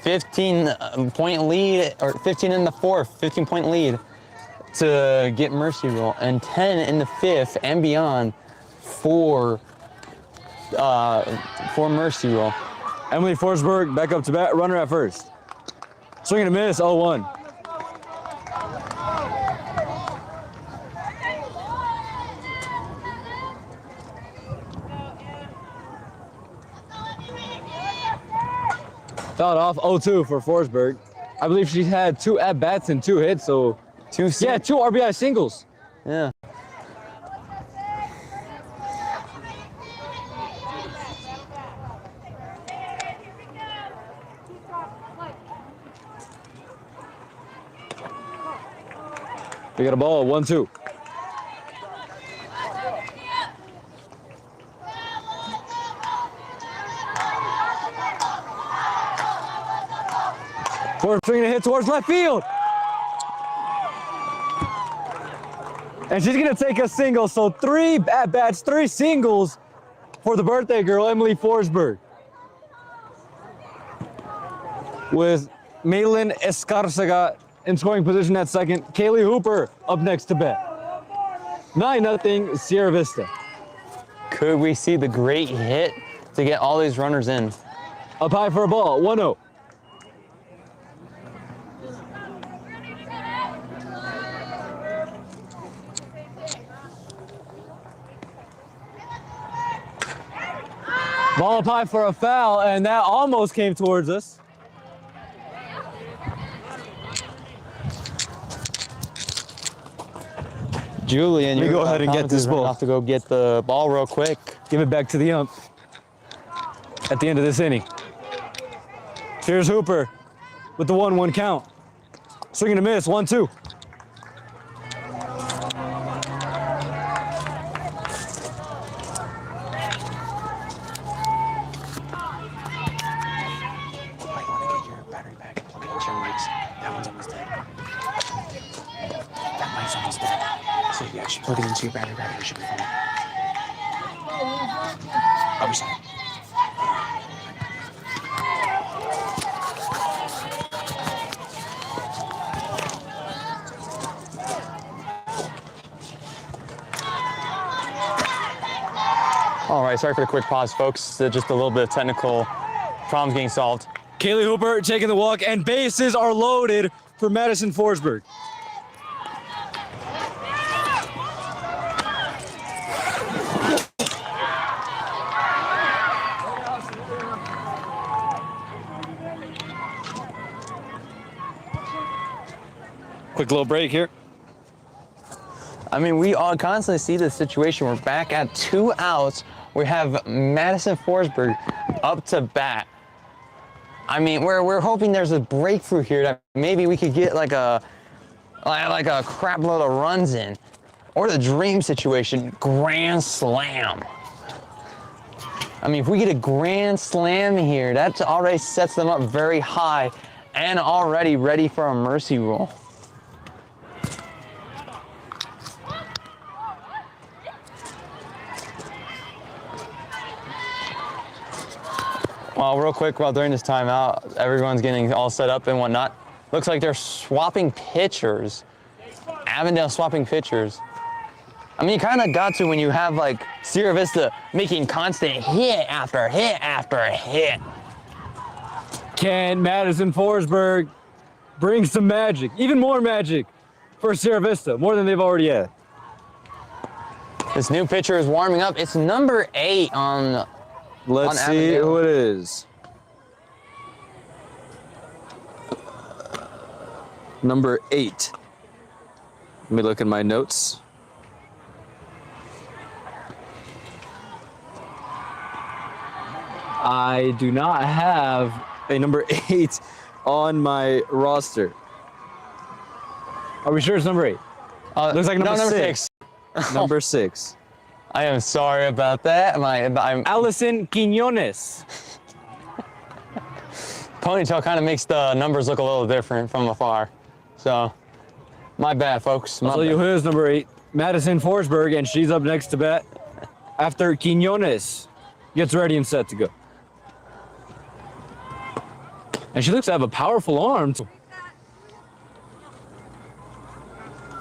15-point lead, or 15 in the fourth, 15-point lead to get mercy rule, and 10 in the fifth and beyond for mercy rule. Emily Forsberg back up to bat, runner at first. Swing and a miss, 0-1. Fouled off, 0-2 for Forsberg. I believe she had 2 at-bats and 2 hits, so 2 RBI singles. Yeah. We got a ball, 1-2. Fourth swinging a hit towards left field. And she's gonna take a single, so 3 at-bats, 3 singles for the birthday girl, Emily Forsberg. With Malin Escarcega in scoring position at second. Kaylee Hooper up next to bat. 9-0 Sierra Vista. Could we see the great hit to get all these runners in? Up high for a ball, 1-0. Ball up high for a foul, and that almost came towards us. Julian, Let me go ahead and get this ball. Have to go get the ball real quick. Give it back to the ump at the end of this inning. Here's Hooper with the 1-1 count. Swing and a miss, 1-2. Plug it into your battery pack, it should be fine. Oh, sorry. All right, sorry for the quick pause, folks. Just a little bit of technical problems getting solved. Kaylee Hooper taking the walk, and bases are loaded for Madison Forsberg. Quick little break here. I mean, we all constantly see this situation. We're back at 2 outs. We have Madison Forsberg up to bat. I mean, we're hoping there's a breakthrough here that maybe we could get like a crap load of runs in, or the dream situation, grand slam. I mean, if we get a grand slam here, that already sets them up very high and already ready for a mercy rule. Well, real quick, while during this timeout, everyone's getting all set up and whatnot. Looks like they're swapping pitchers. Avondale swapping pitchers. I mean, you kind of got to when you have like Sierra Vista making constant hit after hit after hit. Can Madison Forsberg bring some magic, even more magic for Sierra Vista, more than they've already had? This new pitcher is warming up. It's number 8 on. Let's see who it is. Number 8. Let me look at my notes. I do not have a number 8 on my roster. Are we sure it's number 8? Looks like number 6. Number 6. I am sorry about that. I'm Allison Quiñones. Ponytail kind of makes the numbers look a little different from afar. So, my bad, folks. I'll tell you who is number 8. Madison Forsberg, and she's up next to bat after Quiñones gets ready and set to go. And she looks to have a powerful arm.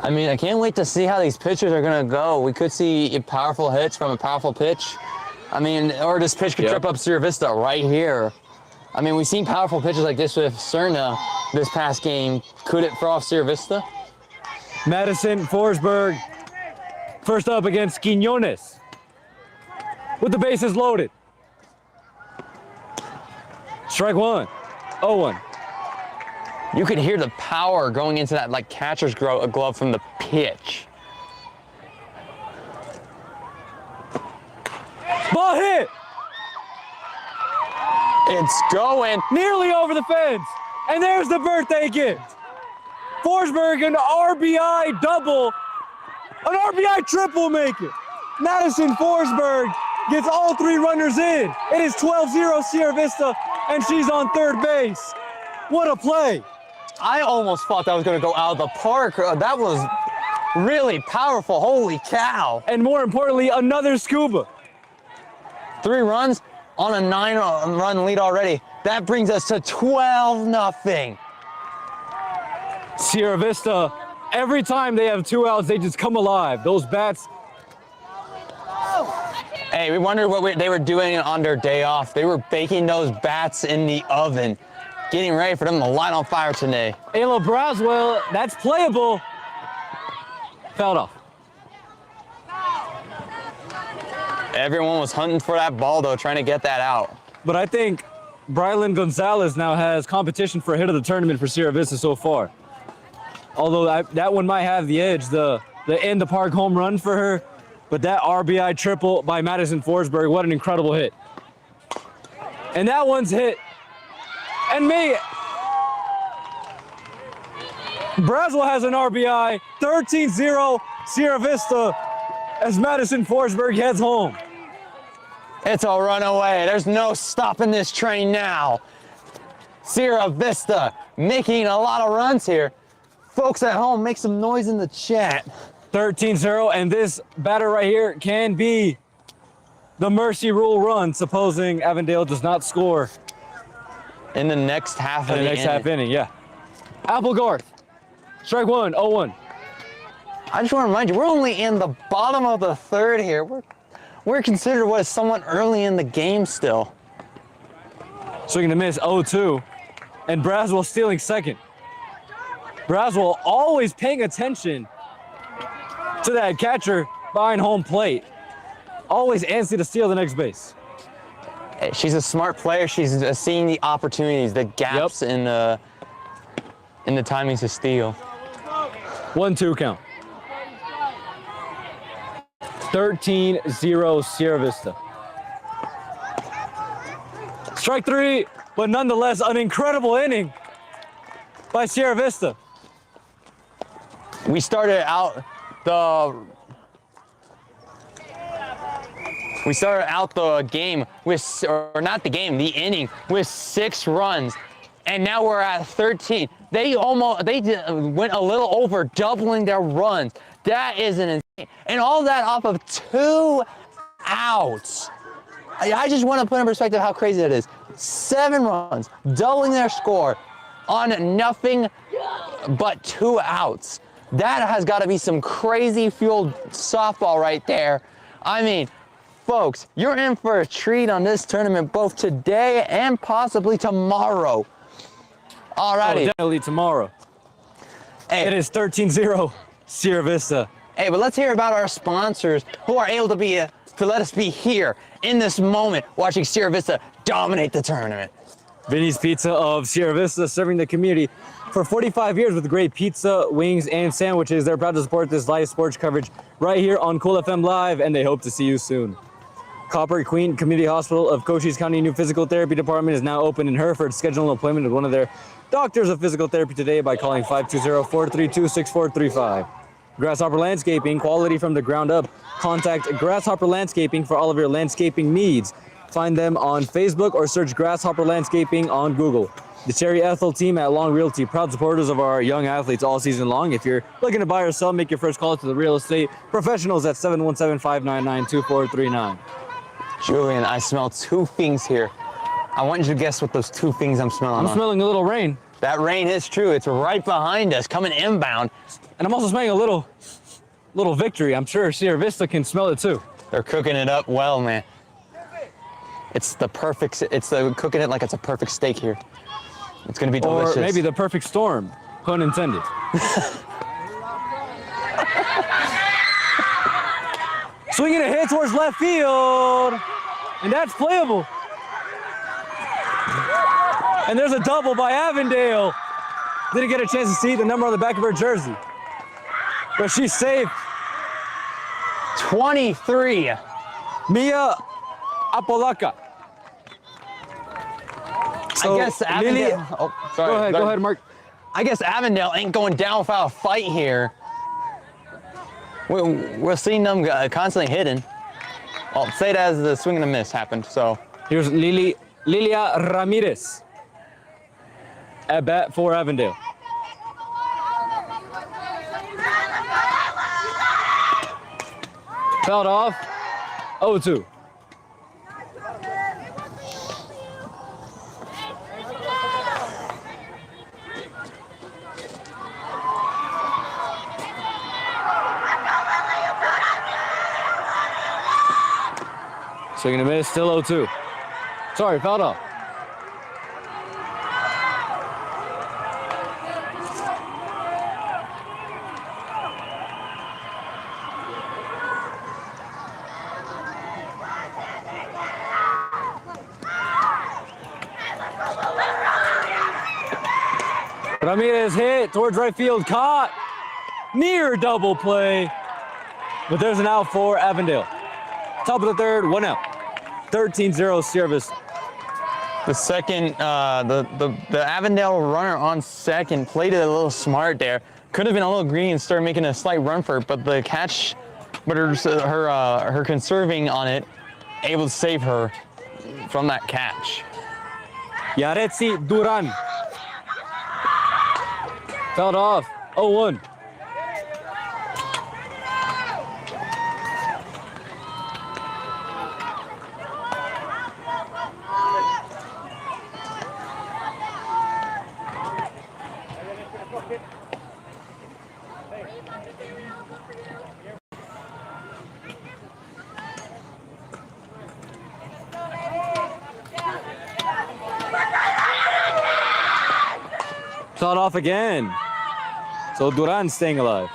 I mean, I can't wait to see how these pitchers are going to go. We could see powerful hits from a powerful pitch. I mean, or this pitch could trip up Sierra Vista right here. I mean, we've seen powerful pitches like this with Cerna this past game. Could it throw off Sierra Vista? Madison Forsberg first up against Quiñones with the bases loaded. Strike 1, 0-1. You could hear the power going into that like catcher's glove from the pitch. Ball hit! It's going. Nearly over the fence. And there's the birthday gift. Forsberg, an RBI double. An RBI triple make it. Madison Forsberg gets all 3 runners in. It is 12-0 Sierra Vista, and she's on third base. What a play. I almost thought that was going to go out of the park. That was really powerful. Holy cow. And more importantly, another scuba. 3 runs on a 9-run lead already. That brings us to 12-0. Sierra Vista, every time they have 2 outs, they just come alive. Those bats. Hey, we wondered what they were doing on their day off. They were baking those bats in the oven, getting ready for them to light on fire today. Alo Braswell, that's playable. Fouled off. Everyone was hunting for that ball, though, trying to get that out. But I think Brylan Gonzalez now has competition for hit of the tournament for Sierra Vista so far. Although that one might have the edge, the end the park home run for her. But that RBI triple by Madison Forsberg, what an incredible hit. And that one's hit. And Braswell has an RBI, 13-0 Sierra Vista as Madison Forsberg heads home. It's a runaway. There's no stopping this train now. Sierra Vista making a lot of runs here. Folks at home, make some noise in the chat. 13-0, and this batter right here can be the mercy rule run, supposing Avondale does not score in the next half of the next half inning. Yeah. Applegarth, strike one, 0-1. I just want to remind you, we're only in the bottom of the third here. We're considered what is somewhat early in the game still. Swinging to miss, 0-2, and Braswell stealing second. Braswell always paying attention to that catcher behind home plate. Always antsy to steal the next base. She's a smart player. She's seeing the opportunities, the gaps in the timings to steal. 1-2 count. 13-0 Sierra Vista. Strike three, but nonetheless an incredible inning by Sierra Vista. We started out the game with, or not the game, the inning with 6 runs, and now we're at 13. They went a little over, doubling their runs. That is an insane, and all that off of 2 outs. I just want to put in perspective how crazy that is. 7 runs, doubling their score on nothing but 2 outs. That has got to be some crazy fueled softball right there. I mean, folks, you're in for a treat on this tournament both today and possibly tomorrow. Alrighty. Oh, definitely tomorrow. Hey. It is 13-0 Sierra Vista. Hey, but let's hear about our sponsors who are able to let us be here in this moment watching Sierra Vista dominate the tournament. Vinny's Pizza of Sierra Vista, serving the community for 45 years with great pizza, wings, and sandwiches. They're proud to support this live sports coverage right here on Cool FM Live, and they hope to see you soon. Copper Queen Community Hospital of Cochise County new physical therapy department is now open in Hereford. Schedule an appointment with one of their doctors of physical therapy today by calling 520-432-6435. Grasshopper Landscaping, quality from the ground up. Contact Grasshopper Landscaping for all of your landscaping needs. Find them on Facebook or search Grasshopper Landscaping on Google. The Cherry Ethel team at Long Realty, proud supporters of our young athletes all season long. If you're looking to buy or sell, make your first call to the real estate professionals at 717-599-2439. Julian, I smell 2 things here. I want you to guess what those 2 things I'm smelling. I'm smelling a little rain. That rain is true. It's right behind us, coming inbound. And I'm also smelling a little victory. I'm sure Sierra Vista can smell it too. They're cooking it up well, man. It's cooking it like it's a perfect steak here. It's gonna be delicious. Or maybe the perfect storm, pun intended. Swinging a hit towards left field, and that's playable. And there's a double by Avondale. Didn't get a chance to see the number on the back of her jersey, but she's safe. 23. Mia Apolaka. So, I guess Avondale. Oh, sorry. Go ahead, Mark. I guess Avondale ain't going down without a fight here. We're seeing them constantly hitting. Well, say it as the swing and a miss happened. So here's Lilia Ramirez at bat for Avondale. Fouled off. 0-2. Swing and a miss, still 0-2. Sorry, fouled off. Ramirez hit towards right field, caught. Near double play, but there's an out for Avondale. Top of the third, 1 out. 13-0 Sierra Vista. The second, the Avondale runner on second played it a little smart there. Could have been a little greedy and started making a slight run for it, but the catch, but her conserving on it, able to save her from that catch. Yaretsi Duran. Fouled off, 0-1. Fouled off again. So Duran staying alive.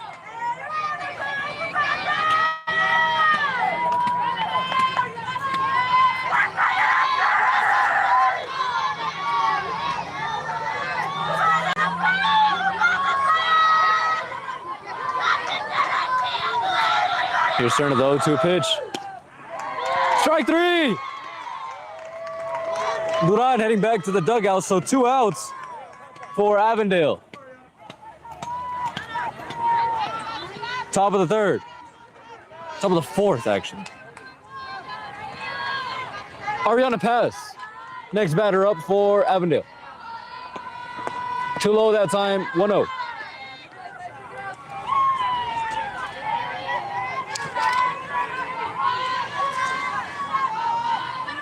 Here's turn of the 0-2 pitch. Strike 3. Duran heading back to the dugout, so 2 outs for Avondale. Top of the third. Top of the fourth, actually. Ariana pass. Next batter up for Avondale. Too low that time, 1-0.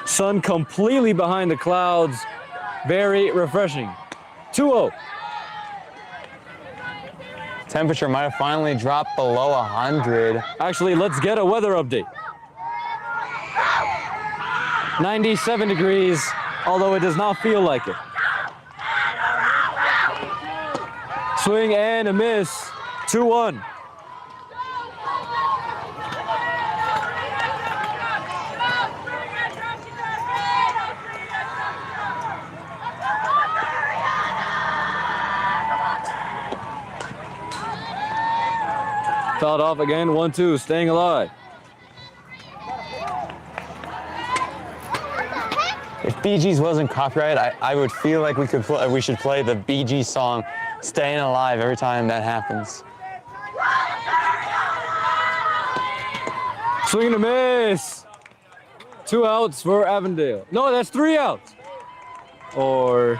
Sun completely behind the clouds. Very refreshing. 2-0. Temperature might have finally dropped below 100. Actually, let's get a weather update. 97 degrees, although it does not feel like it. Swing and a miss, 2-1. Fouled off again, 1-2, staying alive. If Bee Gees wasn't copyrighted, I would feel like we should play the Bee Gees song "Staying Alive" every time that happens. Swing and a miss. 2 outs for Avondale. No, that's 3 outs. Or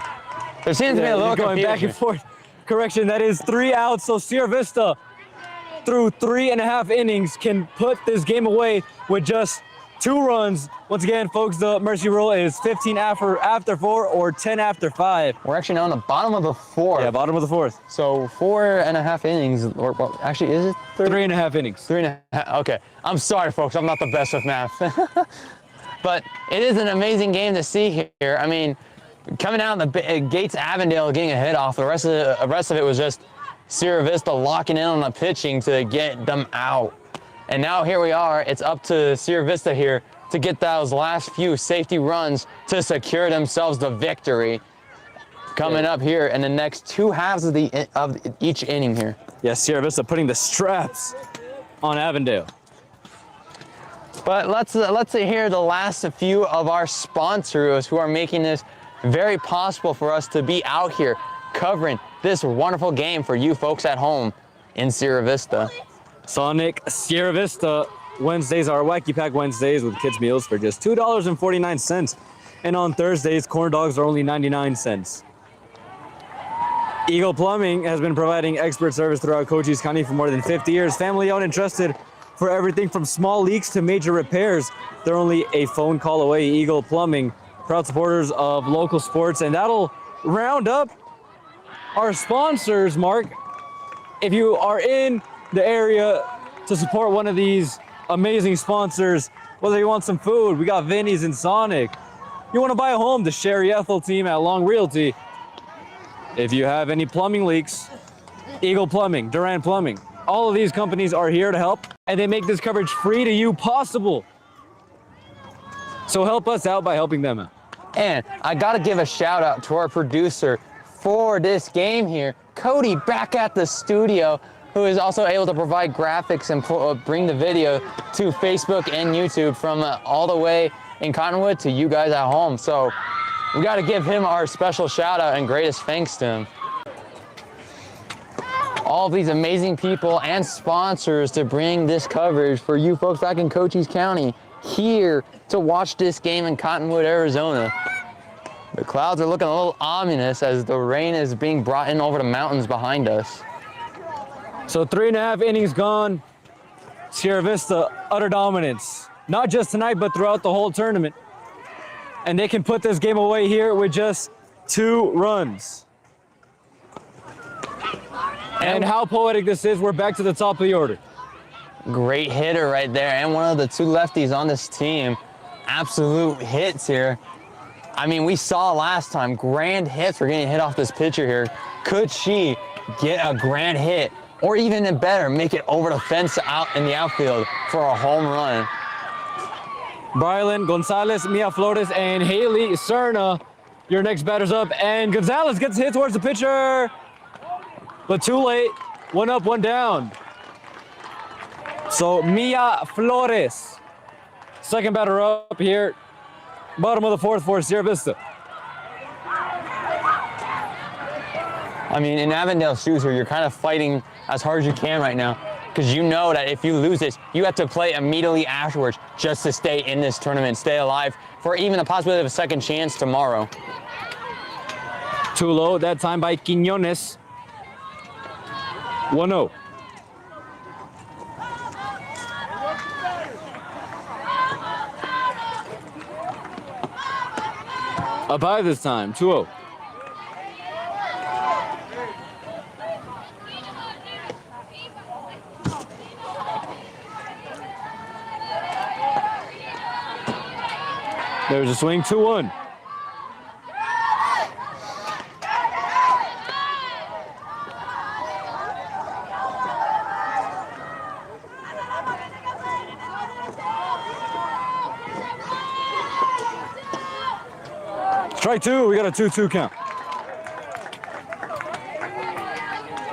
There seems to be a little going back and forth. Correction, that is 3 outs. So Sierra Vista, through 3.5 innings, can put this game away with just 2 runs. Once again, folks, the mercy rule is 15 after 4 or 10 after 5. We're actually now on the bottom of the 4th. Yeah, bottom of the 4th. So 4.5 innings, or well, actually, is it 3.5 innings. 3.5. Okay, I'm sorry, folks. I'm not the best with math. But it is an amazing game to see here. I mean, coming out the gates, Avondale getting a hit off. The rest of it was just Sierra Vista locking in on the pitching to get them out. And now here we are. It's up to Sierra Vista here to get those last few safety runs to secure themselves the victory. Coming up here in the next 2 halves of each inning here. Yes, Sierra Vista putting the straps on Avondale. But let's hear the last few of our sponsors who are making this very possible for us to be out here covering this wonderful game for you folks at home in Sierra Vista. Sonic Sierra Vista Wednesdays are Wacky Pack Wednesdays with kids meals for just $2.49. And on Thursdays, corn dogs are only 99 cents. Eagle Plumbing has been providing expert service throughout Cochise County for more than 50 years. Family owned and trusted for everything from small leaks to major repairs. They're only a phone call away. Eagle Plumbing, proud supporters of local sports. And that'll round up our sponsors, Mark. If you are in the area to support one of these amazing sponsors. Whether you want some food, we got Vinny's and Sonic. You want to buy a home, the Sherry Ethel team at Long Realty. If you have any plumbing leaks, Eagle Plumbing, Duran Plumbing, all of these companies are here to help, and they make this coverage free to you possible. So help us out by helping them out. And I gotta give a shout out to our producer for this game here, Cody, back at the studio, who is also able to provide graphics and bring the video to Facebook and YouTube from all the way in Cottonwood to you guys at home. So we gotta give him our special shout out and greatest thanks to him. All of these amazing people and sponsors to bring this coverage for you folks back in Cochise County here to watch this game in Cottonwood, Arizona. The clouds are looking a little ominous as the rain is being brought in over the mountains behind us. So 3.5 innings gone. Sierra Vista, utter dominance. Not just tonight, but throughout the whole tournament. And they can put this game away here with just 2 runs. And how poetic this is, we're back to the top of the order. Great hitter right there, and one of the 2 lefties on this team. Absolute hits here. I mean, we saw last time, grand hits were getting hit off this pitcher here. Could she get a grand hit, or even better, make it over the fence out in the outfield for a home run? Brylan, Gonzalez, Mia Flores, and Haley Serna, your next batters up. And Gonzalez gets hit towards the pitcher, but too late. 1 up, 1 down. So Mia Flores, second batter up here. Bottom of the 4th for Sierra Vista. I mean, in Avondale's shoes here, you're kind of fighting as hard as you can right now, because you know that if you lose this, you have to play immediately afterwards just to stay in this tournament, stay alive for even the possibility of a second chance tomorrow. Too low that time by Quiñones. 1-0. Up high this time, 2-0. There's a swing, 2-1. Strike 2, we got a 2-2 count.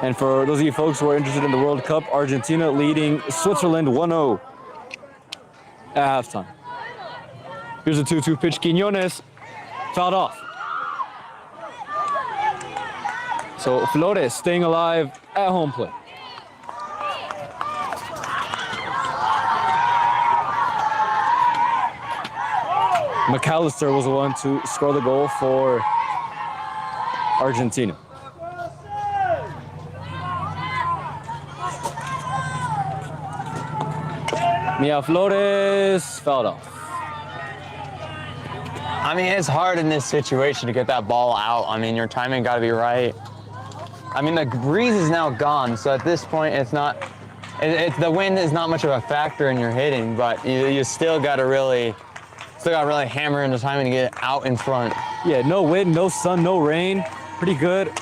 And for those of you folks who are interested in the World Cup, Argentina leading Switzerland 1-0 at halftime. Here's a 2-2 pitch. Quiñones fouled off. So Flores staying alive at home plate. McAllister was the one to score the goal for Argentina. Mia Flores fouled off. I mean, it's hard in this situation to get that ball out. I mean, your timing got to be right. I mean, the breeze is now gone, so at this point, it's not. The wind is not much of a factor in your hitting, but you still got to really hammer in the timing to get it out in front. Yeah, no wind, no sun, no rain. Pretty good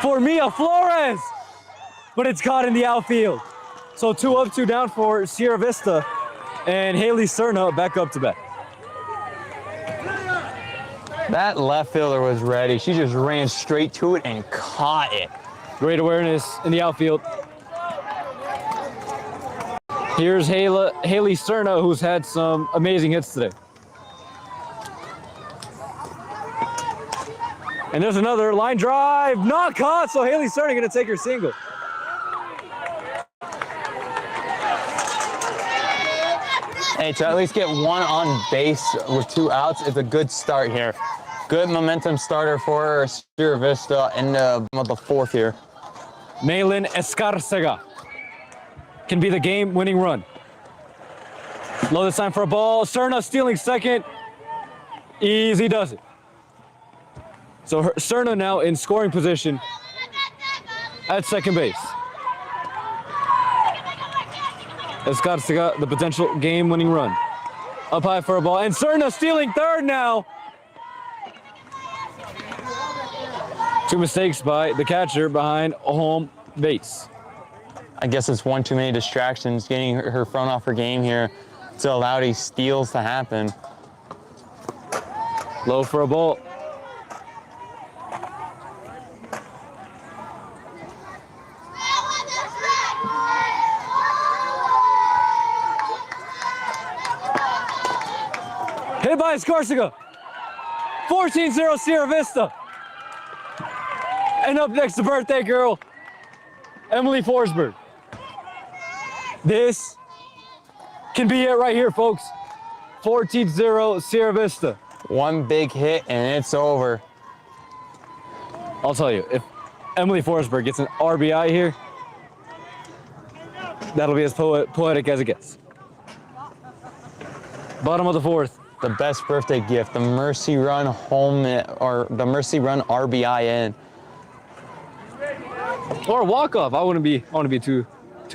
for Mia Flores, but it's caught in the outfield. So 2 up, 2 down for Sierra Vista, and Haley Serna back up to bat. That left fielder was ready. She just ran straight to it and caught it. Great awareness in the outfield. Here's Haley Serna, who's had some amazing hits today. And there's another line drive, not caught, so Haley Serna gonna take her single. Hey, to at least get 1 on base with 2 outs is a good start here. Good momentum starter for Sierra Vista in the 4th here. Malin Escarcega can be the game-winning run. Low this time for a ball. Serna stealing second. Easy does it. So Serna now in scoring position at second base. Escarcega, the potential game-winning run. Up high for a ball, and Serna stealing third now. Two mistakes by the catcher behind home base. I guess it's one too many distractions, getting her thrown off her game here to allow these steals to happen. Low for a ball. Hit by Escarcega. 14-0 Sierra Vista. And up next, the birthday girl, Emily Forsberg. This can be it right here, folks. 14-0 Sierra Vista. One big hit and it's over. I'll tell you, if Emily Forsberg gets an RBI here, that'll be as poetic as it gets. Bottom of the fourth. The best birthday gift, the Mercy Run home, or the Mercy Run RBI in. Or a walk-off. I wouldn't be too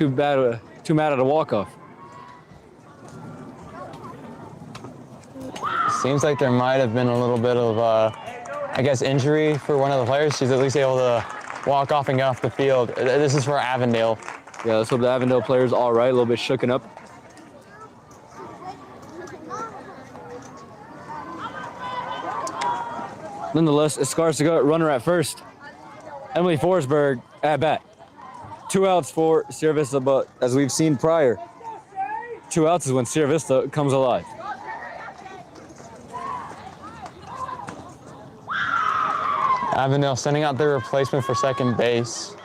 mad at a walk-off. Seems like there might have been a little bit of, I guess, injury for one of the players. She's at least able to walk off and get off the field. This is for Avondale. Yeah, let's hope the Avondale player's all right, a little bit shooken up. Nonetheless, Escarcega, runner at first. Emily Forsberg at bat. 2 outs for Sierra Vista, but as we've seen prior, 2 outs is when Sierra Vista comes alive. Avondale sending out their replacement for second base.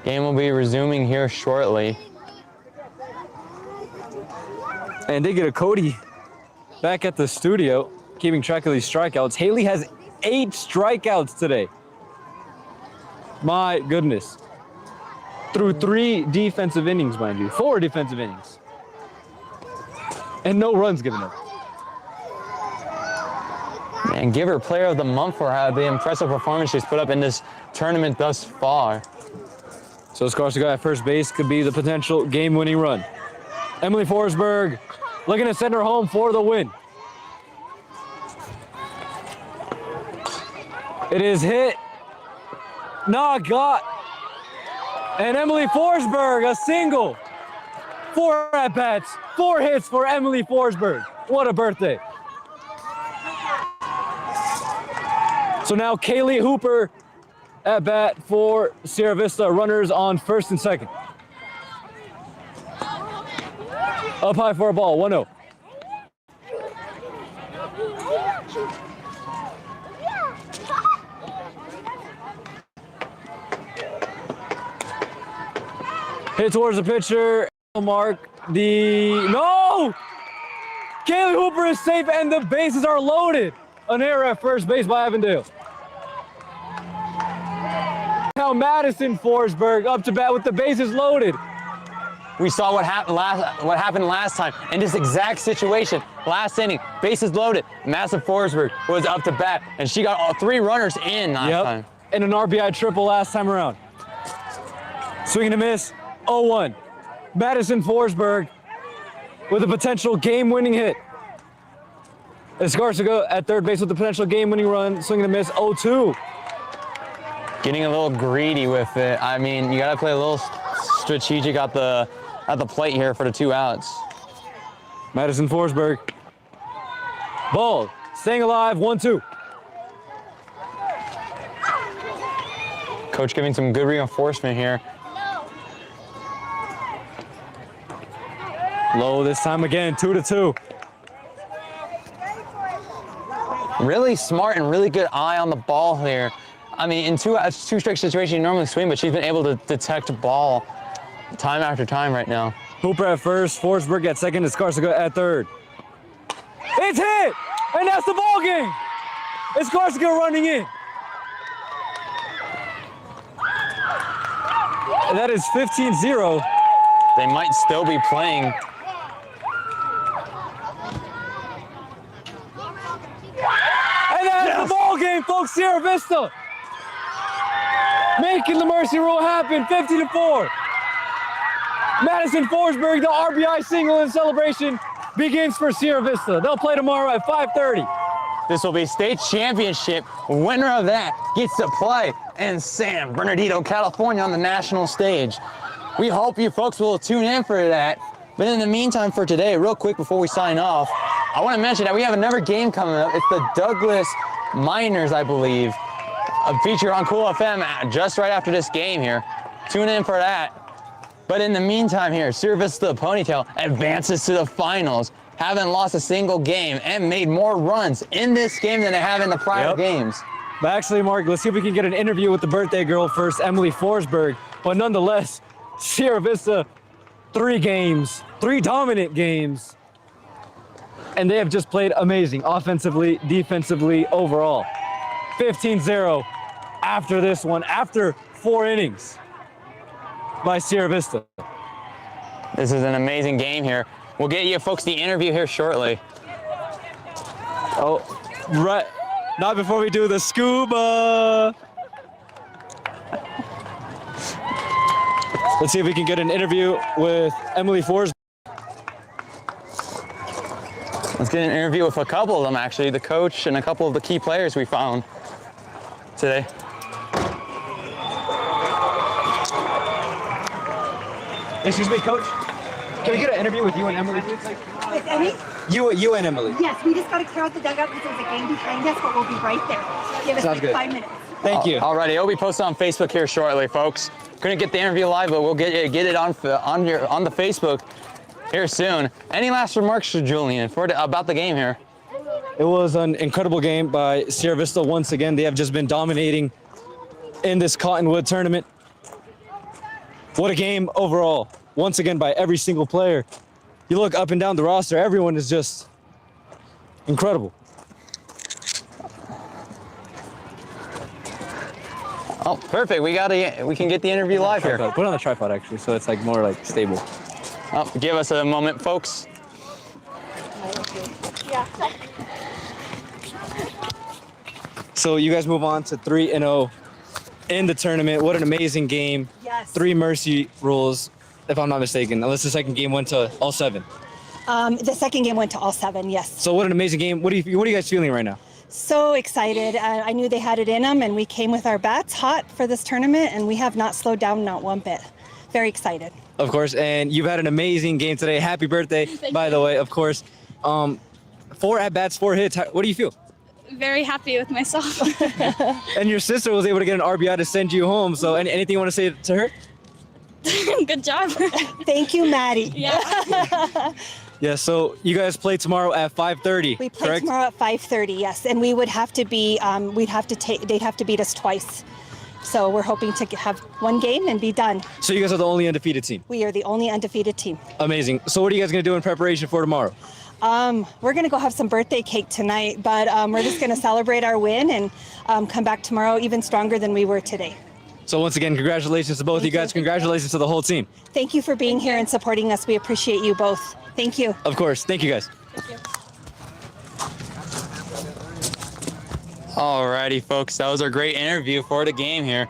Game will be resuming here shortly. And they get a Cody back at the studio, keeping track of these strikeouts. Haley has 8 strikeouts today. My goodness. Through 3 defensive innings, mind you. 4 defensive innings. And no runs given up. And give her player of the month for the impressive performance she's put up in this tournament thus far. So Escarcega at first base could be the potential game-winning run. Emily Forsberg looking to send her home for the win. It is hit. Not got. And Emily Forsberg, a single. 4 at-bats, 4 hits for Emily Forsberg. What a birthday. So now Kaylee Hooper at bat for Sierra Vista. Runners on first and second. Up high for a ball, 1-0. Hit towards the pitcher. Mark no! Kaylee Hooper is safe and the bases are loaded. An error at first base by Avondale. Now Madison Forsberg up to bat with the bases loaded. We saw what happened last time in this exact situation. Last inning, bases loaded. Madison Forsberg was up to bat, and she got all 3 runners in last time. And an RBI triple last time around. Swing and a miss, 0-1. Madison Forsberg with a potential game-winning hit. Escarcega at third base with the potential game-winning run. Swing and a miss, 0-2. Getting a little greedy with it. I mean, you gotta play a little strategic at the plate here for the 2 outs. Madison Forsberg. Ball, staying alive, 1-2. Coach giving some good reinforcement here. Low this time again, 2-2. Really smart and really good eye on the ball here. I mean, in 2 strike situation, you normally swing, but she's been able to detect ball time after time right now. Hooper at first, Forsberg at second, Escarcega at third. It's hit! And that's the ball game! Escarcega running in. And that is 15-0. They might still be playing. And that's the ball game, folks. Sierra Vista making the mercy rule happen, 50-4. Madison Forsberg, the RBI single in celebration begins for Sierra Vista. They'll play tomorrow at 5:30. This will be state championship. Winner of that gets to play in San Bernardino, California on the national stage. We hope you folks will tune in for that. But in the meantime for today, real quick before we sign off, I want to mention that we have another game coming up. It's the Douglas Miners, I believe, a feature on Cool FM just right after this game here. Tune in for that. But in the meantime here, Sierra Vista Ponytail advances to the finals, haven't lost a single game and made more runs in this game than they have in the prior games. But actually, Mark, let's see if we can get an interview with the birthday girl first, Emily Forsberg. But nonetheless, Sierra Vista, 3 games, 3 dominant games. And they have just played amazing, offensively, defensively, overall. 15-0 after this one, after 4 innings by Sierra Vista. This is an amazing game here. We'll get you folks the interview here shortly. Oh, right. Not before we do the scuba. Let's see if we can get an interview with Emily Forsberg. Let's get an interview with a couple of them, actually, the coach and a couple of the key players we found today. Excuse me, Coach. Can we get an interview with you and Emily, please? With Emmy? You and Emily. Yes, we just got to clear out the dugout because there's a game behind us, but we'll be right there. Give us Sounds like good. 5 minutes. Thank you. Alrighty, it'll be posted on Facebook here shortly, folks. Couldn't get the interview live, but we'll get it on the Facebook here soon. Any last remarks, Julian, about the game here? It was an incredible game by Sierra Vista once again. They have just been dominating in this Cottonwood tournament. What a game overall. Once again by every single player. You look up and down the roster, everyone is just incredible. Oh, perfect. We can get the interview live here. Put it on the tripod actually, so it's like more like stable. Oh, give us a moment, folks. So you guys move on to 3-0 in the tournament. What an amazing game. Yes. 3 mercy rules, if I'm not mistaken, unless the second game went to all 7. The second game went to all 7, yes. So what an amazing game. What are you guys feeling right now? So excited. I knew they had it in them, and we came with our bats hot for this tournament, and we have not slowed down, not one bit. Very excited. Of course, and you've had an amazing game today. Happy birthday, by the way, of course. 4 at-bats, 4 hits. What do you feel? Very happy with myself. And your sister was able to get an RBI to send you home, so anything you want to say to her? Good job. Thank you, Maddie. Yeah. Yeah, so you guys play tomorrow at 5:30, We play correct? tomorrow at 5:30, yes, and we would have to be, they'd have to beat us twice. So we're hoping to have 1 game and be done. So you guys are the only undefeated team. We are the only undefeated team. Amazing. So what are you guys going to do in preparation for tomorrow? We're going to go have some birthday cake tonight, but we're just going to celebrate our win and come back tomorrow even stronger than we were today. So once again, congratulations to both of you guys. Congratulations to the whole team. Thank you for being here and supporting us. We appreciate you both. Thank you. Of course. Thank you guys. Alrighty, folks, that was a great interview for the game here.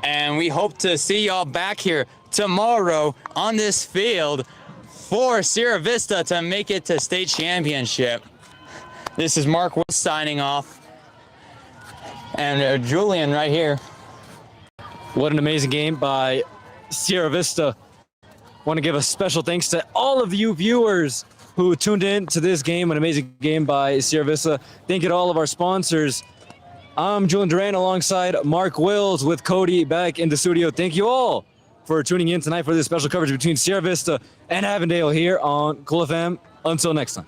And we hope to see y'all back here tomorrow on this field for Sierra Vista to make it to state championship. This is Mark Wills signing off. And Julian right here. What an amazing game by Sierra Vista. Want to give a special thanks to all of you viewers who tuned in to this game, an amazing game by Sierra Vista. Thank you to all of our sponsors. I'm Julian Duran alongside Mark Wills with Cody back in the studio. Thank you all for tuning in tonight for this special coverage between Sierra Vista and Avondale here on Cool FM. Until next time.